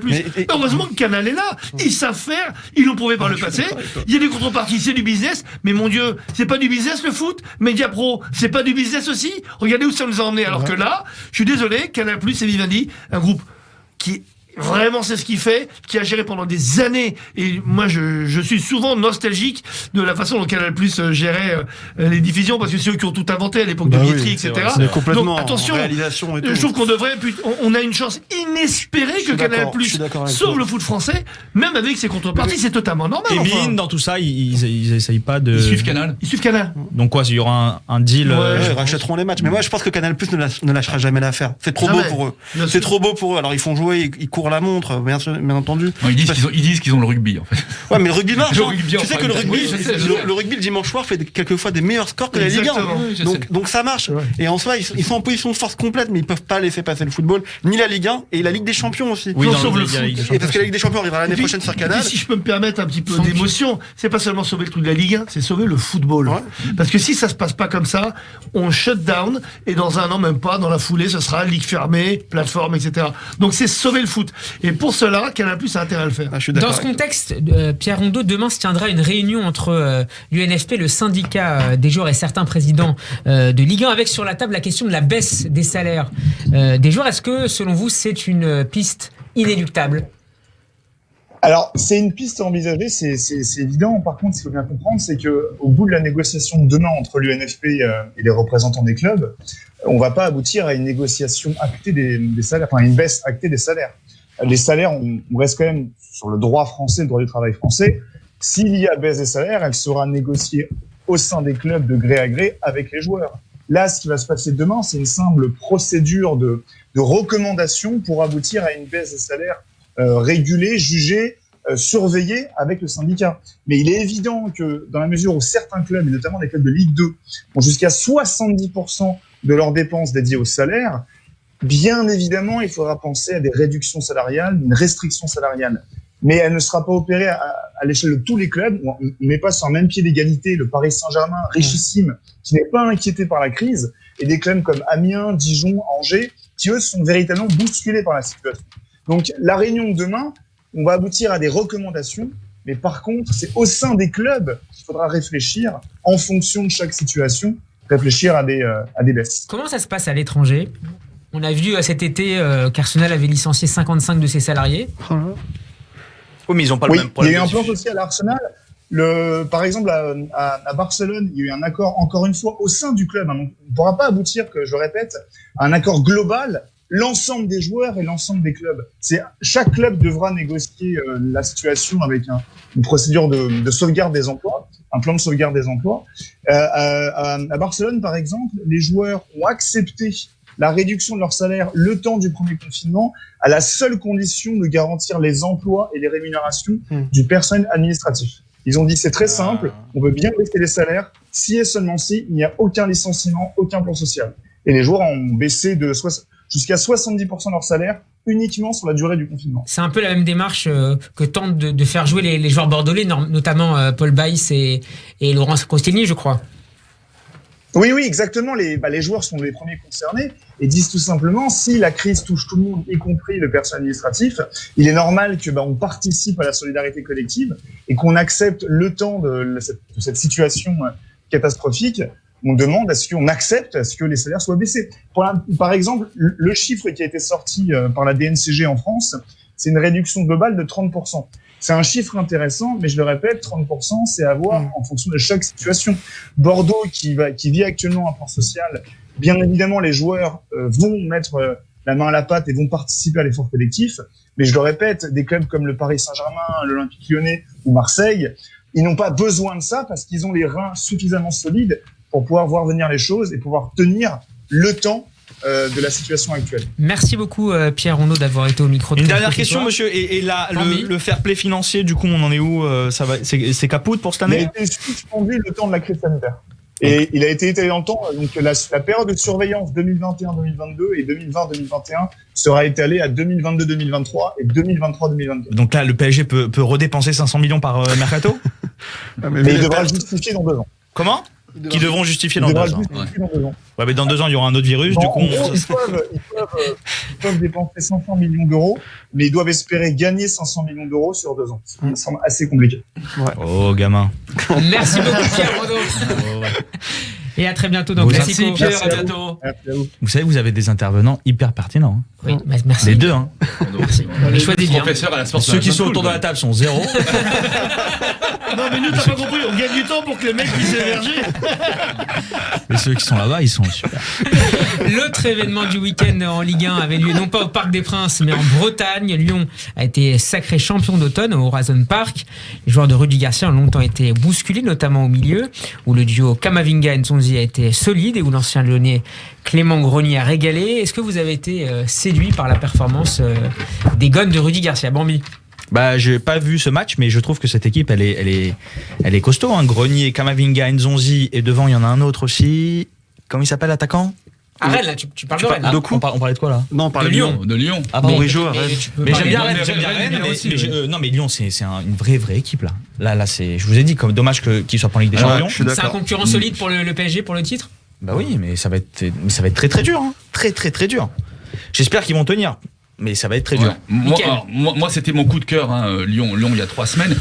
B: Heureusement que Canal est là. Ils savent faire. Ils l'ont prouvé par le passé. Il y a des contreparties, c'est du business. Mais mon Dieu, c'est pas du business le foot. Mediapro, c'est pas du business aussi. Regardez où ça nous a emmené. Alors que là, je suis désolé, Canal+ et Vivendi, un groupe qui vraiment c'est ce qu'il fait, qui a géré pendant des années. Et moi, je suis souvent nostalgique de la façon dont Canal+ gérait les diffusions, parce que c'est eux qui ont tout inventé à l'époque de Vitry, etc.
C: C'est complètement.
B: Donc attention,
C: réalisation et tout.
B: je trouve qu'on devrait, on a une chance inespérée que Canal+ sauve le foot français, même avec ses contreparties, c'est totalement normal.
D: Et Bein, dans tout ça, ils essayent pas de.
F: Ils suivent Canal.
B: Ils suivent Canal.
D: Donc quoi, il y aura un deal.
C: Ils rachèteront les matchs. Mais moi, je pense que Canal+ ne lâchera jamais l'affaire. C'est trop beau pour eux. C'est trop beau pour eux. Alors ils font jouer, ils courent la montre, bien entendu.
F: Non, ils disent qu'ils ont le rugby, en fait.
C: Ouais, mais le rugby marche. Tu sais que
F: le
C: rugby le dimanche soir fait quelquefois des meilleurs scores que la Ligue 1. Donc ça marche. Et en soi, ils sont en position de force complète, mais ils peuvent pas laisser passer le football, ni la Ligue 1 et la Ligue des Champions aussi.
D: Oui,
B: sauve le foot.
C: Et parce que la Ligue des Champions arrivera l'année prochaine sur Canal.
B: Si je peux me permettre un petit peu d'émotion, c'est pas seulement sauver le truc de la Ligue 1, c'est sauver le football. Parce que si ça se passe pas comme ça, on shut down et dans 1 an, même pas, dans la foulée, ce sera ligue fermée, plateforme, etc. Donc c'est sauver le foot. Et pour cela, Canal+ a intérêt à le faire.
A: Dans ce contexte, Pierre Rondeau, demain se tiendra une réunion entre l'UNFP, le syndicat des joueurs et certains présidents de Ligue 1, avec sur la table la question de la baisse des salaires des joueurs. Est-ce que, selon vous, c'est une piste inéluctable ?
H: Alors, c'est une piste à envisager, c'est évident. Par contre, ce qu'il faut bien comprendre, c'est que au bout de la négociation de demain entre l'UNFP et les représentants des clubs, on va pas aboutir à une négociation actée des salaires, enfin une baisse actée des salaires. Les salaires, on reste quand même sur le droit français, le droit du travail français. S'il y a baisse des salaires, elle sera négociée au sein des clubs de gré à gré avec les joueurs. Là, ce qui va se passer demain, c'est une simple procédure de recommandation pour aboutir à une baisse des salaires régulée, jugée, surveillée avec le syndicat. Mais il est évident que dans la mesure où certains clubs, et notamment les clubs de Ligue 2, ont jusqu'à 70% de leurs dépenses dédiées au salaire, bien évidemment, il faudra penser à des réductions salariales, une restriction salariale. Mais elle ne sera pas opérée à l'échelle de tous les clubs. On ne met pas sur un même pied d'égalité le Paris Saint-Germain, richissime, qui n'est pas inquiété par la crise, et des clubs comme Amiens, Dijon, Angers, qui eux sont véritablement bousculés par la situation. Donc la réunion de demain, on va aboutir à des recommandations, mais par contre, c'est au sein des clubs qu'il faudra réfléchir, en fonction de chaque situation, réfléchir à des baisses.
A: Comment ça se passe à l'étranger ? On a vu cet été qu'Arsenal avait licencié 55 de ses salariés.
D: Oui, mais ils n'ont pas le même problème.
H: Il y a eu un plan social à Arsenal. Par exemple, à Barcelone, il y a eu un accord, encore une fois, au sein du club. On ne pourra pas aboutir, que je répète, à un accord global, l'ensemble des joueurs et l'ensemble des clubs. Chaque club devra négocier la situation avec une procédure de sauvegarde des emplois, un plan de sauvegarde des emplois. À Barcelone, par exemple, les joueurs ont accepté la réduction de leur salaire le temps du premier confinement à la seule condition de garantir les emplois et les rémunérations du personnel administratif. Ils ont dit c'est très simple, on veut bien baisser les salaires, si et seulement si il n'y a aucun licenciement, aucun plan social. Et les joueurs ont baissé jusqu'à 70% de leur salaire uniquement sur la durée du confinement.
A: C'est un peu la même démarche que tentent de faire jouer les joueurs bordelais, notamment Paul Baïs et Laurent Koscielny, je crois.
H: Oui, exactement. Les joueurs sont les premiers concernés et disent tout simplement, si la crise touche tout le monde, y compris le personnel administratif, il est normal que on participe à la solidarité collective et qu'on accepte le temps de cette situation catastrophique. On demande à ce qu'on accepte à ce que les salaires soient baissés. Par exemple, le chiffre qui a été sorti par la DNCG en France, c'est une réduction globale de 30%. C'est un chiffre intéressant, mais je le répète, 30%, c'est à voir en fonction de chaque situation. Bordeaux, qui vit actuellement un plan social, bien évidemment, les joueurs vont mettre la main à la pâte et vont participer à l'effort collectif. Mais je le répète, des clubs comme le Paris Saint-Germain, l'Olympique Lyonnais ou Marseille, ils n'ont pas besoin de ça parce qu'ils ont les reins suffisamment solides pour pouvoir voir venir les choses et pouvoir tenir le temps de la situation actuelle.
A: Merci beaucoup Pierre Rondeau d'avoir été au micro de
D: Une dernière question, monsieur, et là, le fair play financier, du coup on en est où? C'est capote pour cette année?
H: Il a été suspendu le temps de la crise sanitaire. Et il a été étalé dans le temps, donc la période de surveillance 2021-2022 et 2020-2021 sera étalée à 2022-2023 et 2023-2022.
D: Donc là, le PSG peut redépenser 500 millions par mercato?
H: Mais il devra justifier dans 2 ans.
D: Comment? Qui devront justifier dans 2 ans. Ouais, mais dans 2 ans, il y aura un autre virus. Du coup,
H: ils peuvent dépenser 500 millions d'euros, mais ils doivent espérer gagner 500 millions d'euros sur 2 ans. Ça me semble assez compliqué.
C: Ouais.
D: Oh, gamin.
A: Merci beaucoup, Pierre Rondeau. Et à très bientôt dans Classico.
F: Merci Pierre, à bientôt.
D: Vous savez, vous avez des intervenants hyper pertinents.
A: Oui, merci.
D: Les deux, hein.
A: Merci. Les choisis bien.
F: Professeur à la Sports
D: Ceux qui sont autour de la table sont 0.
B: Non, mais nous, t'as pas compris, on gagne du temps pour que les mecs puissent émerger.
D: Et ceux qui sont là-bas, ils sont super.
A: L'autre événement du week-end en Ligue 1 avait lieu non pas au Parc des Princes, mais en Bretagne. Lyon a été sacré champion d'automne au Horizon Park. Les joueurs de Rudy Garcia ont longtemps été bousculés, notamment au milieu, où le duo Kamavinga-Nzonzi a été solide et où l'ancien Lyonnais Clément Grenier a régalé. Est-ce que vous avez été séduit par la performance des gones de Rudy Garcia? Bambi?
D: J'ai pas vu ce match, mais je trouve que cette équipe, elle est costaud. Hein. Grenier, Kamavinga, Nzonzi, et devant, il y en a un autre aussi. Comment il s'appelle, l'attaquant?
A: Ah, Rennes, là, tu parles de Rennes.
D: On parlait de quoi, là?
C: Non, on parlait de Lyon.
F: De Lyon.
D: Ah, pardon.
C: Bon, Rennes.
D: Mais j'aime bien Rennes, non, mais Lyon, c'est une vraie équipe, là. Là, je vous ai dit, comme dommage qu'ils soient pas en Ligue des Champions.
A: C'est un concurrent solide pour le PSG, pour le titre?
D: Bah oui, mais ça va être très très dur. Hein. Très dur. J'espère qu'ils vont tenir. Mais ça va être très dur.
F: Moi, c'était mon coup de cœur, Lyon, il y a 3 semaines.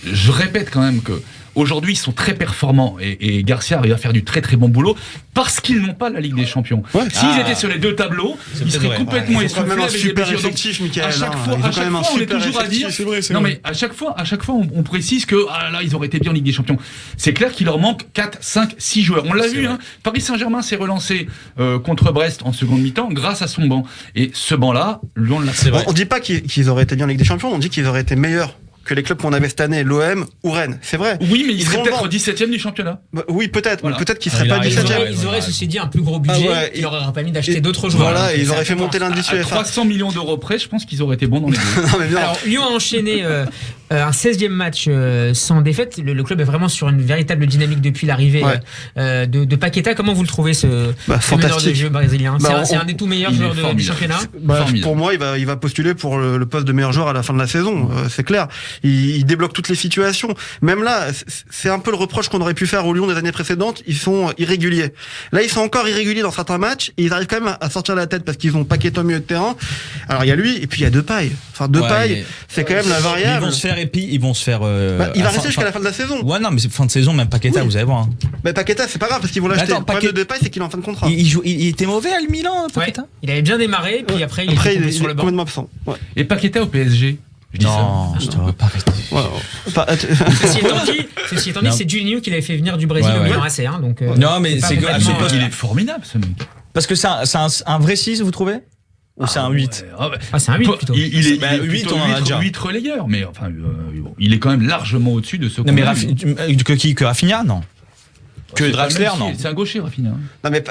F: Je répète quand même que aujourd'hui, ils sont très performants et Garcia arrive à faire du très très bon boulot parce qu'ils n'ont pas la Ligue des Champions. Ouais. S'ils étaient sur les 2 tableaux, ils seraient complètement essoufflés.
C: Ils ont un super effectif, Michael.
F: À chaque fois, on est toujours à dire. Non, mais à chaque fois, on précise que là, ils auraient été bien en Ligue des Champions. C'est clair qu'il leur manque 4, 5, 6 joueurs. On l'a vu. Paris Saint-Germain s'est relancé contre Brest en seconde mi-temps grâce à son banc. Et ce banc-là, Lyon l'a.
C: On dit pas qu'ils auraient été bien en Ligue des Champions. On dit qu'ils auraient été meilleurs que les clubs qu'on avait cette année, l'OM ou Rennes. C'est vrai.
F: Oui, mais ils seraient peut-être 17e du championnat.
C: Oui, peut-être. Voilà. Peut-être qu'ils seraient pas 17e.
A: Ils auraient, ceci dit, un plus gros budget qui leur aurait permis d'acheter d'autres joueurs.
C: Voilà, ils auraient fait monter l'indice UEFA.
F: 300 millions d'euros près, je pense qu'ils auraient été bons dans les deux.
A: Alors, Lyon a enchaîné un 16e match sans défaite. Le club est vraiment sur une véritable dynamique depuis l'arrivée de Paqueta. Comment vous le trouvez, ce meneur de jeu brésilien? C'est un des tout meilleurs joueurs du championnat.
C: Pour moi, il va postuler pour le poste de meilleur joueur à la fin de la saison. C'est clair. Il débloque toutes les situations. Même là, c'est un peu le reproche qu'on aurait pu faire au Lyon des années précédentes. Ils sont irréguliers. Là, ils sont encore irréguliers dans certains matchs et ils arrivent quand même à sortir la tête parce qu'ils ont Paqueta au milieu de terrain. Alors, il y a lui et puis il y a Depay. Enfin, Depay, c'est quand même la variable.
D: Ils vont se faire.
C: Il va rester jusqu'à la fin de la saison.
D: Ouais, non, mais fin de saison, même Paqueta, vous allez voir.
C: Paqueta, c'est pas grave parce qu'ils vont l'acheter. Le problème de Depay, c'est qu'il est en fin de contrat.
D: Il était mauvais à Milan, Paqueta.
A: Il avait bien démarré, puis après, il est sur le banc.
C: Complètement absent.
F: Et Paqueta au PSG?
D: Non, je dois pas rester.
A: Ceci étant dit, c'est Juninho qui l'avait fait venir du Brésil au Milan AC. Donc,
D: non, mais c'est
F: il est formidable, ce mec.
D: Parce que c'est un vrai 6, vous trouvez? Ou c'est un 8?
A: C'est un 8 plutôt.
F: Il est 8, on en a déjà. 8 relayeurs, mais enfin, il est quand même largement au-dessus de ce qu'on a vu.
D: Que Rafinha, non. Que Draxler, non.
F: C'est un gaucher, Rafinha.
C: Non, mais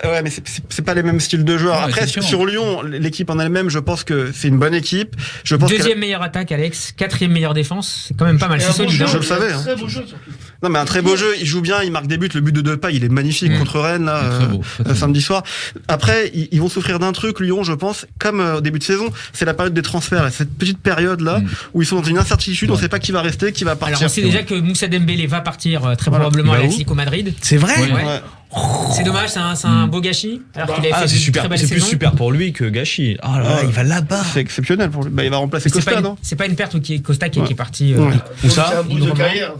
C: c'est pas les mêmes styles de joueurs. Après, sur Lyon, l'équipe en elle-même, je pense que c'est une bonne équipe. Je pense
A: deuxième meilleure attaque, Alex. 4e meilleure défense. C'est quand même pas mal. C'est solide.
C: Je le savais.
B: Très beau jeu, surtout.
C: Non, mais un très beau jeu. Il joue bien, il marque des buts. Le but de Depay, il est magnifique contre Rennes, là, samedi soir. Après, ils vont souffrir d'un truc, Lyon, je pense, comme au début de saison. C'est la période des transferts, là, cette petite période-là, où ils sont dans une incertitude. On sait pas qui va rester, qui va partir.
A: Alors, on sait déjà que Moussa Dembélé va partir très probablement à l'Atlético Madrid.
D: C'est vrai?
A: C'est dommage, c'est un beau gâchis. Alors qu'il avait fait
D: c'est
A: une très belle
D: plus
A: saison.
D: super pour lui que gâchis. Oh là là, il va là-bas.
C: C'est exceptionnel pour lui. Bah, il va remplacer
A: Mais
C: Costa, non?
A: c'est pas une perte qui est Costa qui est parti.
D: Où ça?
B: C'est un bout de carrière.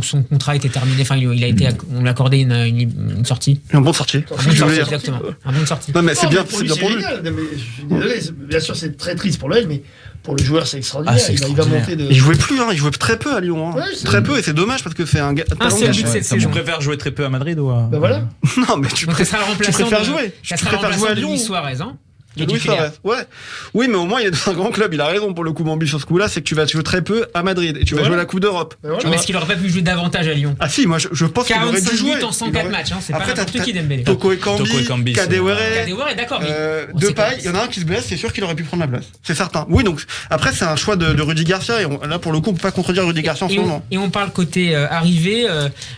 A: Son contrat était terminé. Enfin, il a été, on lui a accordé une sortie.
C: Un bon de sortie.
A: Un bon de sortie, exactement. Un bon de sortie.
C: Non, mais c'est bien
B: pour lui,
C: pour lui.
B: génial. Mais je suis désolé, bien sûr, c'est très triste pour l'OL, mais pour le joueur, c'est extraordinaire.
D: C'est
B: Il va monter de.
C: Il jouait plus, il jouait très peu à Lyon.
B: Ouais,
C: Très peu, et c'est dommage parce que c'est un
A: Un seul but cette
D: Tu
A: saison.
D: préfères jouer très peu à Madrid ou à...
B: Ben voilà.
C: Non, mais tu
A: Donc ça sera le remplaçant.
C: préfères jouer.
A: Ça
C: Tu
A: sera le
C: préfères jouer à
A: remplaçant de
C: Lyon.
A: Luis Suarez, hein. Qui est
C: Louis
A: titulaire.
C: Suarez, ouais. Oui, mais au moins, il est dans un grand club. Il a raison pour le coup, Mambi, sur ce coup-là, c'est que tu vas jouer très peu à Madrid et tu vas
B: Voilà.
C: jouer la Coupe d'Europe.
B: Ben voilà.
A: Mais est-ce qu'il aurait pas pu jouer davantage à Lyon?
C: Ah si, moi je pense qu'il aurait dû
A: 45
C: jouer.
A: buts en 104 matchs, hein. C'est pas
C: Après,
A: n'importe
C: t'as-
A: qui Dembélé.
C: Toko
D: Toko
C: Ekambi,
D: Ekambi,
C: Kadewere,
A: Kadewere, d'accord, mais
C: Depay, il y en a un qui se blesse, c'est sûr qu'il aurait pu prendre la place. C'est certain. Oui, donc après c'est un choix de Rudy Garcia et là pour le coup on peut pas contredire Rudy Garcia en ce moment.
A: Et on parle côté arrivée,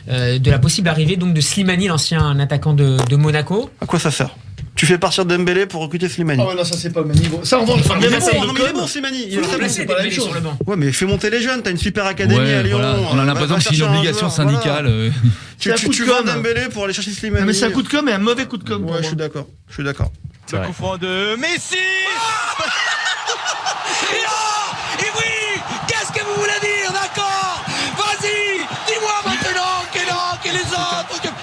A: de la possible arrivée donc de Slimani, l'ancien attaquant de Monaco.
C: À quoi ça sert? Tu fais partir Dembélé pour recruter Slimani.
B: Ah ouais, non, ça, c'est pas le même niveau. Ça, en revanche,
A: Enfin,
B: même
A: mais
B: à
A: c'est-
C: non, mais il est bon
B: bon.
C: Slimani. Il est
B: Faut
C: très bon.
A: Remplacer
B: c'est pas la même
A: Dembélé
B: chose.
A: sur le banc.
C: Ouais, mais fais monter les jeunes, t'as une super académie
F: Ouais,
C: à Lyon.
F: voilà. On a
C: va
F: l'impression que c'est une
C: chercher un
F: obligation
C: joueur, voilà.
F: syndicale.
B: C'est un coup
C: Tu
B: de
C: vends
B: com'.
C: Dembélé pour aller chercher Slimani.
B: Non, mais c'est un coup de com' et un mauvais coup de com'. pour
C: Ouais,
B: moi.
C: je suis d'accord. Je suis d'accord.
D: C'est vrai.
I: Coup franc de Messi. Et oui, qu'est-ce que vous voulez dire, d'accord? Vas-y, dis-moi maintenant que les autres.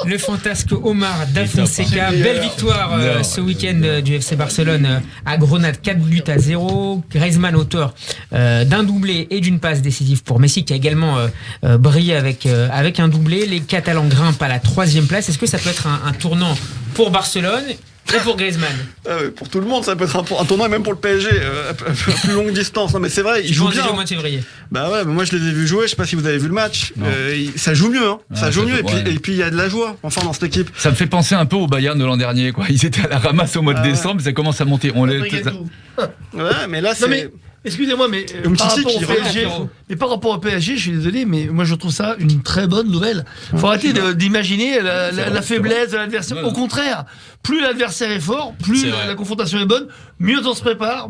A: Le fantasque Omar Da Fonseca,
B: Top, hein.
A: belle victoire
F: Non.
A: ce week-end du FC Barcelone à Grenade, 4-0. Griezmann auteur d'un doublé et d'une passe décisive pour Messi qui a également brillé avec un doublé. Les Catalans grimpent à la 3e place. Est-ce que ça peut être un tournant pour Barcelone et pour Griezmann?
C: Ah ouais, pour tout le monde, ça peut être un tournoi, et même pour le PSG, à plus longue distance. Non, mais c'est vrai, ils jouent bien.
A: Au mois de février.
C: Bah ouais, mais moi je les ai vus jouer, je sais pas si vous avez vu le match. Ça joue mieux, hein. Ça joue mieux,
F: ouais.
C: et puis il y a de la joie, enfin, dans cette équipe.
F: Ça me fait penser un peu au Bayern de l'an dernier, quoi. Ils étaient à la ramasse au mois de décembre, ça commence à monter.
B: Après, il y a tout.
C: Ouais, mais là,
B: Non,
C: c'est.
B: mais excusez-moi, mais
C: Umtiti
B: par rapport au
C: qui
B: PSG,
A: revient.
B: mais par rapport au PSG, je suis désolé, mais moi je trouve ça une très bonne nouvelle. Faut arrêter d'imaginer la faiblesse de l'adversaire.
F: Ouais.
B: Au contraire, plus l'adversaire est fort, plus
D: C'est vrai.
B: la confrontation est bonne, mieux on se prépare,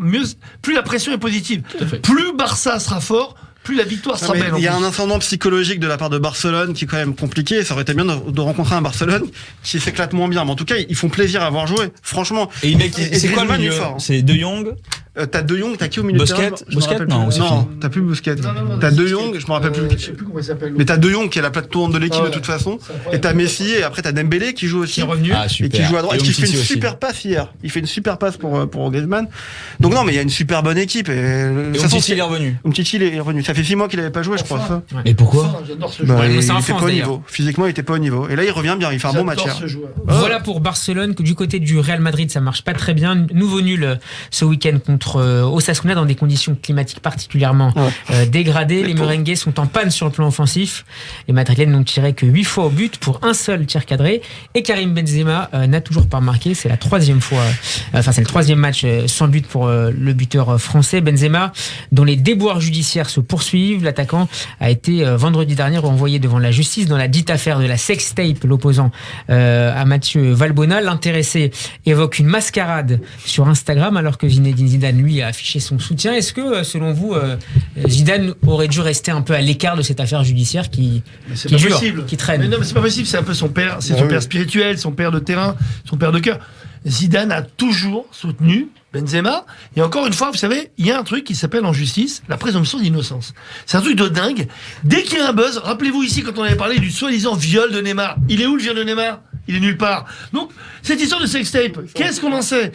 B: plus la pression est positive.
F: à fait.
B: Plus Barça sera fort, plus la victoire
C: Non,
B: sera
C: mais
B: belle. en
C: il y a
B: plus.
C: un ascendant psychologique de la part de Barcelone qui est quand même compliqué. Ça aurait été bien de rencontrer un Barcelone qui s'éclate moins bien. Mais en tout cas, ils font plaisir à voir jouer. Franchement.
D: Et il mec,
C: Et
D: c'est quoi le
C: Griezmann est
D: milieu?
C: fort, hein.
D: C'est De Jong.
C: T'as De Jong, t'as qui au milieu de
D: Busquets
C: terrain Je me
D: Busquets,
C: rappelle
D: non,
C: plus.
D: c'est
C: Non,
D: fini.
C: t'as plus Busquets.
B: Non,
C: T'as
B: c'est-
C: De Jong, je me rappelle plus.
B: Je sais plus comment il s'appelle.
C: Mais t'as De Jong qui est la plate tournante de l'équipe
B: Ah
C: de
B: ouais.
C: toute façon.
B: C'est incroyable.
C: Et t'as Messi et après t'as Dembélé qui joue aussi.
A: Qui est revenu.
D: Ah, super.
C: Et qui joue à droite,
D: Et
C: qui fait une
D: Umtiti aussi.
C: super passe hier. Il fait une super passe pour Griezmann. Donc non, mais il y a une super bonne équipe. Et de
D: Et
C: toute façon,
D: Umtiti, il est revenu.
C: Umtiti, il est revenu. Ça fait 6 mois qu'il avait pas joué, je crois.
B: Enfin.
C: Ça.
D: Et pourquoi?
B: Enfin, j'adore ce
C: Bah,
B: joueur.
A: mais
C: il
A: c'est en
C: était
A: France,
C: pas au
A: d'ailleurs.
C: niveau. Physiquement, il était pas au niveau. Et là, il revient bien. Il fait un bon match
B: J'adore
C: hier.
B: ce joueur.
A: Voilà pour Barcelone. Que du côté du Real Madrid, ça marche pas très bien. Nouveau nul ce week-end contre Osasuna dans des conditions climatiques particulièrement dégradées. Les merengues sont en panne sur le plan offensif. Les Madrilènes n'ont tiré que 8 fois au but pour un seul tir cadré. Et Karim Benzema n'a toujours pas marqué. C'est la 3e fois, c'est le 3e match sans but pour le buteur français. Benzema, dont les déboires judiciaires se poursuivent. L'attaquant a été vendredi dernier renvoyé devant la justice dans la dite affaire de la sextape, l'opposant à Mathieu Valbuena. L'intéressé évoque une mascarade sur Instagram alors que Zinedine Zidane, lui, a affiché son soutien. Est-ce que, selon vous, Zidane aurait dû rester un peu à l'écart de cette affaire judiciaire qui
B: C'est
A: qui
B: pas
A: dure,
B: possible.
A: qui traîne?
B: Mais non, mais c'est pas possible. C'est un peu son père. C'est son père spirituel, son père de terrain, son père de cœur. Zidane a toujours soutenu Benzema. Et encore une fois, vous savez, il y a un truc qui s'appelle en justice la présomption d'innocence. C'est un truc de dingue. Dès qu'il y a un buzz, rappelez-vous ici quand on avait parlé du soi-disant viol de Neymar. Il est où le viol de Neymar? Il est nulle part. Donc, cette histoire de sextape, qu'est-ce qu'on en sait?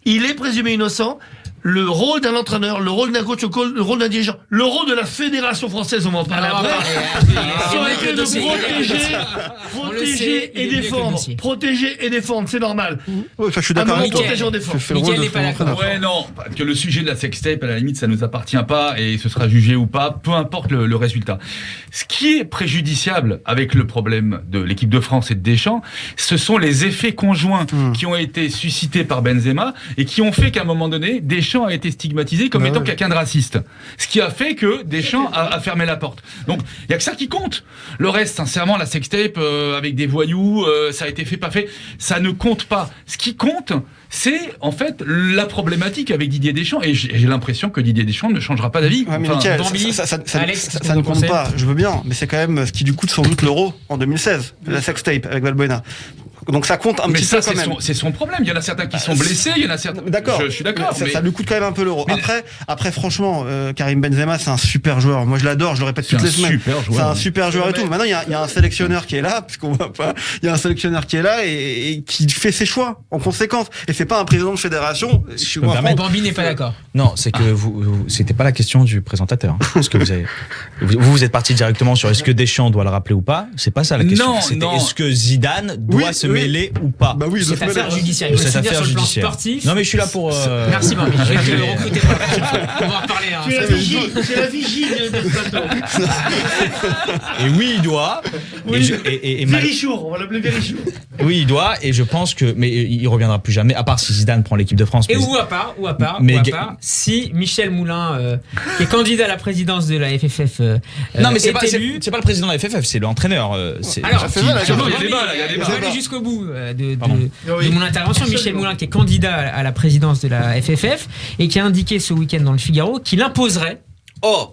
B: Il est présumé innocent. Le rôle d'un entraîneur, le rôle d'un coach, le rôle d'un dirigeant, le rôle de la Fédération française, on va en parler après, ça aurait été de protéger et défendre. Protéger et défendre, c'est normal.
C: Ouais, ça, je suis
B: À un
C: d'accord
B: moment,
C: avec toi.
B: protéger, on défend.
C: Je fais le
A: Mickaël
C: rôle de
A: n'est pas
C: son
A: d'accord.
C: entraîneur.
F: Ouais, non, parce que le sujet de la sextape, à la limite, ça nous appartient pas et ce sera jugé ou pas, peu importe le résultat. Ce qui est préjudiciable avec le problème de l'équipe de France et de Deschamps, ce sont les effets conjoints qui ont été suscités par Benzema et qui ont fait qu'à un moment donné, Deschamps Deschamps a été stigmatisé comme étant quelqu'un de raciste. Ce qui a fait que Deschamps a fermé la porte. Donc, il y a que ça qui compte. Le reste, sincèrement, la sextape avec des voyous, ça a été fait, pas fait, ça ne compte pas. Ce qui compte, c'est en fait la problématique avec Didier Deschamps. Et j'ai l'impression que Didier Deschamps ne changera pas d'avis.
C: Ouais, mais Mickaël, ça ne compte pas, je veux bien, mais c'est quand même ce qui lui coûte sans doute l'Euro en 2016, la sextape avec Valbuena. Donc ça compte un petit peu quand même.
F: C'est son problème. Il y en a certains qui sont blessés, il y en a certains.
C: D'accord.
F: Je suis d'accord.
C: Ça lui coûte quand même un peu l'Euro. Après, franchement, Karim Benzema, c'est un super joueur. Moi, je l'adore. Je le répète toutes les semaines. C'est un super joueur et tout. Maintenant, il y a un sélectionneur qui est là, puisqu'on voit pas. Il y a un sélectionneur qui est là et qui fait ses choix en conséquence. Et c'est pas un président de fédération.
A: Bambi n'est pas d'accord.
D: Non, c'est que c'était pas la question du présentateur. Parce que vous êtes parti directement sur est-ce que Deschamps doit le rappeler ou pas. C'est pas ça la question. C'était est-ce que Zidane doit se mêler ou pas.
C: Bah oui,
A: cette affaire judiciaire. Je
D: cette affaire
A: sur le plan
D: judiciaire.
A: Sportif.
D: Non mais je suis là pour.
A: Merci Bambi. Je vais te recruter pour la prochaine fois. On va en reparler.
B: C'est la vigie de ce plateau.
D: Et oui, il doit.
B: Vérichour, on va l'appeler Vérichour.
D: Oui, il doit. Et je pense que, mais il reviendra plus jamais. À part si Zidane prend l'équipe de France.
A: Et ou à part, si Michel Moulin, qui est candidat à la présidence de la FFF,
D: non mais c'est pas le président de la FFF, c'est l'entraîneur.
A: Alors, il y a débat. Je vais aller jusqu'au bout de mon intervention. Michel Moulin, qui est candidat à la présidence de la FFF et qui a indiqué ce week-end dans le Figaro qu'il imposerait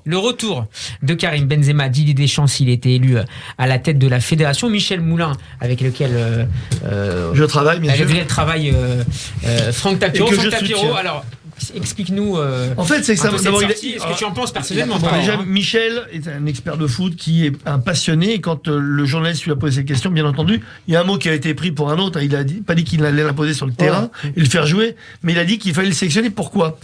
A: le retour de Karim Benzema, Didier Deschamps s'il était élu à la tête de la fédération. Michel Moulin, avec lequel
B: je travaille, bien sûr.
A: Travaille Franck Tapiro. Alors, explique-nous.
B: En fait, c'est que ça.
A: D'abord, ce que tu en penses personnellement.
B: Déjà, Michel est un expert de foot qui est un passionné. Et quand le journaliste lui a posé cette question, bien entendu, il y a un mot qui a été pris pour un autre. Il a pas dit qu'il allait l'imposer sur le terrain et le faire jouer, mais il a dit qu'il fallait le sélectionner. Pourquoi ?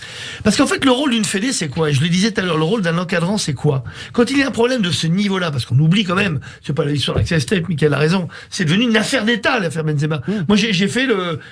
B: Parce qu'en fait, le rôle d'une fédé, c'est quoi ? Et je le disais tout à l'heure, le rôle d'un encadrant, c'est quoi ? Quand il y a un problème de ce niveau-là, parce qu'on oublie quand même, c'est pas l'histoire d'Axel Step, Mickaël a raison, c'est devenu une affaire d'État, l'affaire Benzema. Moi, j'ai fait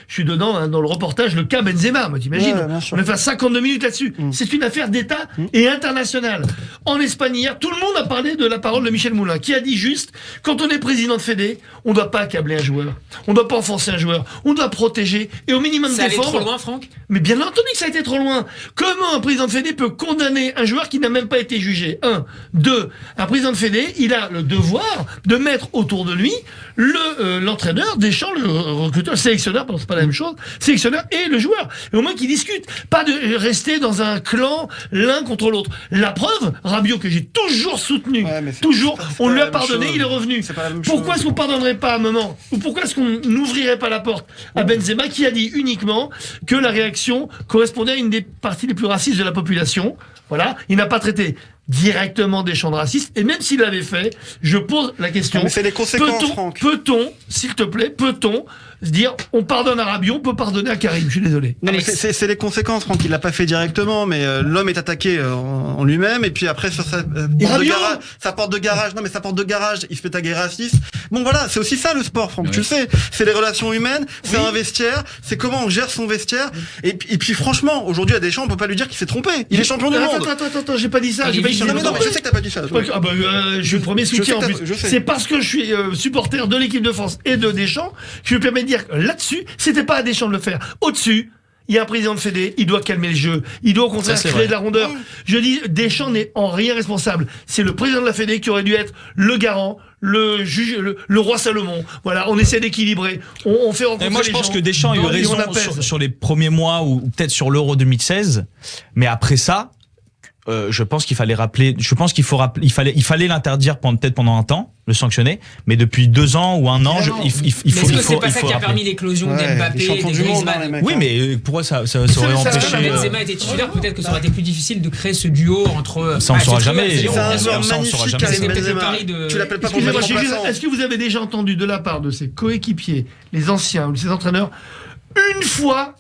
B: je suis dedans dans le reportage, le cas Benzema. Moi, t'imagines ? On a fait 52 minutes là-dessus. C'est une affaire d'État et internationale. En Espagne, hier, tout le monde a parlé de la parole de Michel Moulin, qui a dit juste, quand on est président de fédé, on ne doit pas accabler un joueur. On ne doit pas enfoncer un joueur. On doit protéger et au minimum défendre. Ça allait trop loin,
A: Franck ?
B: Mais bien entendu que ça a été trop loin. Comment un président de fédé peut condamner un joueur qui n'a même pas été jugé ? 1. 2. Un président de fédé, il a le devoir de mettre autour de lui l'entraîneur, Deschamps, le recruteur, le sélectionneur, pardon, c'est pas la même chose, sélectionneur et le joueur. Et au moins qu'ils discutent. Pas de rester dans un clan l'un contre l'autre. La preuve, Rabiot, que j'ai toujours soutenu, toujours, on lui a pardonné, il est revenu. Pourquoi est-ce qu'on pardonnerait pas à un moment ? Ou pourquoi est-ce qu'on n'ouvrirait pas la porte à Benzema, qui a dit uniquement que la réaction correspondait à une des parties les plus racistes de la population ? Voilà, il n'a pas traité directement Deschamps de raciste, et même s'il l'avait fait, je pose la question.
C: Mais c'est les conséquences, Franck.
B: Peut-on, s'il te plaît, se dire, on pardonne à Rabiot, on peut pardonner à Karim, je suis désolé.
C: Non, mais c'est les conséquences, Franck, il l'a pas fait directement, mais l'homme est attaqué en lui-même, et puis après, sur sa porte de garage, il se fait taguer raciste. Bon, voilà, c'est aussi ça le sport, Franck, tu le sais. C'est les relations humaines, c'est un vestiaire, c'est comment on gère son vestiaire, et puis franchement, aujourd'hui, à Deschamps, on peut pas lui dire qu'il s'est trompé. Il est champion du monde.
B: Attends, j'ai pas dit ça.
C: Non, mais je sais que t'as pas dit ça.
B: Je suis le premier soutien en plus. C'est parce que je suis supporter de l'équipe de France et de Deschamps que je me permets de dire que là-dessus, c'était pas à Deschamps de le faire. Au-dessus, il y a un président de fédé, il doit calmer le jeu. Il doit au contraire créer de la rondeur. Je dis, Deschamps n'est en rien responsable. C'est le président de la fédé qui aurait dû être le garant, le juge, le roi Salomon. Voilà, on essaie d'équilibrer. On fait rencontrer les gens.
D: Moi, je pense que Deschamps a eu raison sur les premiers mois ou peut-être sur l'Euro 2016. Mais après ça, je pense qu'il fallait rappeler. Je pense qu'il fallait l'interdire peut-être pendant un temps, le sanctionner. Mais depuis 2 ans ou 1 an, il faut.
A: Mais c'est pas ça qui a permis l'éclosion d'Mbappé, de Griezmann.
D: Oui, mais pourquoi ça aurait empêché
A: Benzema était titulaire, peut-être que ça aurait été plus difficile de créer ce duo entre.
D: Ça on saura jamais.
C: C'est un joueur magnifique, Karim Benzema. Tu l'appelles pas pour le remplaçant.
B: Est-ce que vous avez déjà entendu de la part de ses coéquipiers, les anciens ou ses entraîneurs, une fois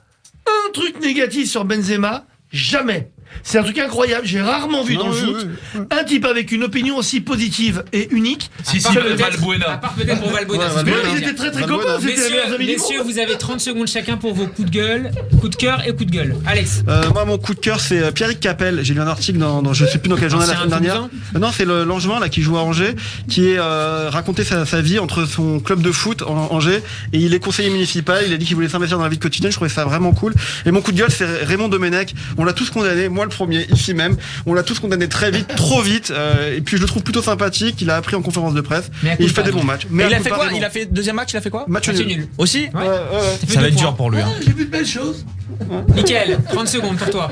B: un truc négatif sur Benzema ? Jamais. C'est un truc incroyable. J'ai rarement vu dans le foot un type avec une opinion aussi positive et unique.
F: Si, Valbuena.
A: À part peut-être pour Valbuena.
B: Mais ils étaient très copains.
A: Messieurs, vous avez 30 secondes chacun pour vos coups de gueule, coup de cœur et coup de gueule. Alex.
C: Moi, mon coup de cœur, c'est Pierrick Capel. J'ai lu un article dans je sais plus dans quel journal la semaine dernière. Non, c'est le Langevin là qui joue à Angers, qui est raconté sa vie entre son club de foot en Angers et il est conseiller municipal. Il a dit qu'il voulait s'investir dans la vie quotidienne. Je trouvais ça vraiment cool. Et mon coup de gueule, c'est Raymond Domenech. On l'a tous condamné, moi le premier, ici même. On l'a tous condamné très vite, trop vite. Et puis je le trouve plutôt sympathique. Il a appris en conférence de presse. Et il fait des bons matchs.
D: Mais il a fait quoi? Il a fait deuxième match. Il a fait quoi?
C: Match nul.
D: Aussi?
C: Ouais.
D: Ça va être dur pour lui.
B: J'ai vu de belles choses.
A: Mickaël, 30 secondes pour toi.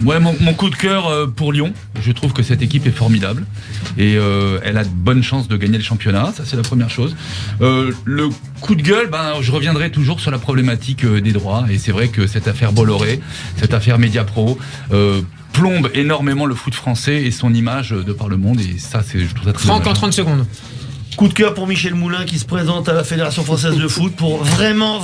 F: Ouais, mon coup de cœur pour Lyon. Je trouve que cette équipe est formidable et elle a de bonnes chances de gagner le championnat. Ça, c'est la première chose. Le coup de gueule, je reviendrai toujours sur la problématique des droits. Et c'est vrai que cette affaire Bolloré, cette affaire Mediapro, plombe énormément le foot français et son image de par le monde. Et ça, je trouve ça très
A: Franck, en 30 secondes.
B: Coup de cœur pour Michel Moulin qui se présente à la Fédération Française de Foot pour vraiment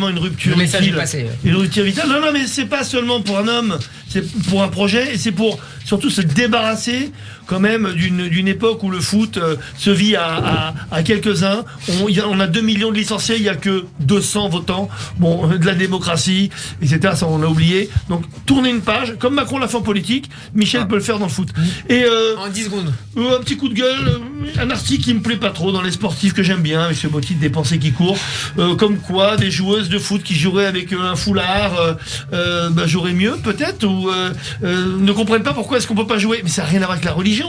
B: une rupture.
A: Le message est passé.
B: Une rupture vitale. Non, mais c'est pas seulement pour un homme, c'est pour un projet et c'est pour surtout se débarrasser quand même d'une époque où le foot se vit à quelques-uns. On a 2 millions de licenciés, il n'y a que 200 votants. Bon, de la démocratie, etc. Ça, on l'a oublié. Donc, tourner une page, comme Macron l'a fait en politique, Michel peut le faire dans le foot. Et
A: en 10 secondes.
B: Un petit coup de gueule, un article qui me plaît pas trop dans les sportifs que j'aime bien, avec ce beau titre des pensées qui courent. Comme quoi, des joueuses de foot qui joueraient avec un foulard joueraient mieux, peut-être, ou ne comprennent pas pourquoi est-ce qu'on peut pas jouer. Mais ça n'a rien à voir avec la religion.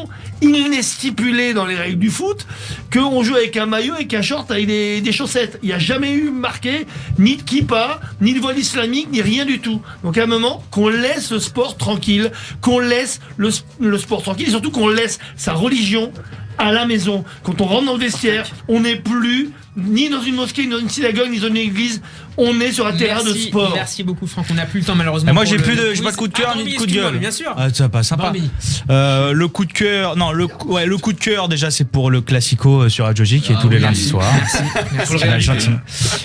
B: Il n'est stipulé dans les règles du foot qu'on joue avec un maillot et qu'un short avec des chaussettes. Il n'y a jamais eu marqué ni de kippa, ni de voile islamique, ni rien du tout. Donc à un moment, qu'on laisse le sport tranquille, qu'on laisse le sport tranquille, et surtout qu'on laisse sa religion à la maison. Quand on rentre dans le vestiaire, on n'est plus ni dans une mosquée, ni dans une synagogue, ni dans une église. On est sur un terrain de sport.
A: Merci beaucoup, Franck. On n'a plus le temps, malheureusement.
D: Et moi, j'ai pas de coup de cœur ni de coup de gueule.
A: Bien sûr.
D: Ça passe sympa. Le coup de cœur, le coup de cœur, déjà, c'est pour le Classico sur Adjoji qui est tous les lundis soirs. Merci.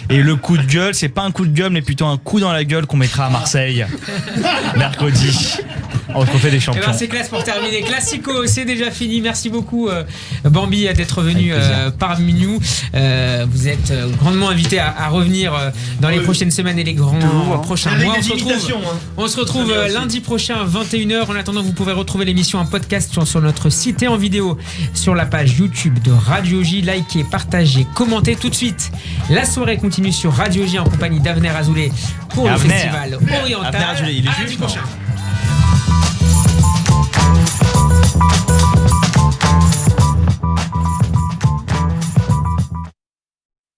D: Et le coup de gueule, c'est pas un coup de gueule, mais plutôt un coup dans la gueule qu'on mettra à Marseille mercredi. On fait des champions.
A: C'est classe pour terminer. Classico, c'est déjà fini. Merci beaucoup, Bambi, d'être venu parmi nous. Vous êtes grandement invité à revenir dans les prochaines semaines et les prochains mois. On se retrouve lundi prochain à 21h. En attendant, vous pouvez retrouver l'émission en podcast sur notre site et en vidéo sur la page YouTube de Radio J. Likez, partagez, commentez tout de suite. La soirée continue sur Radio J en compagnie d'Avner Azoulay pour le festival oriental.
D: Avner Azoulay, il est
A: lundi prochain.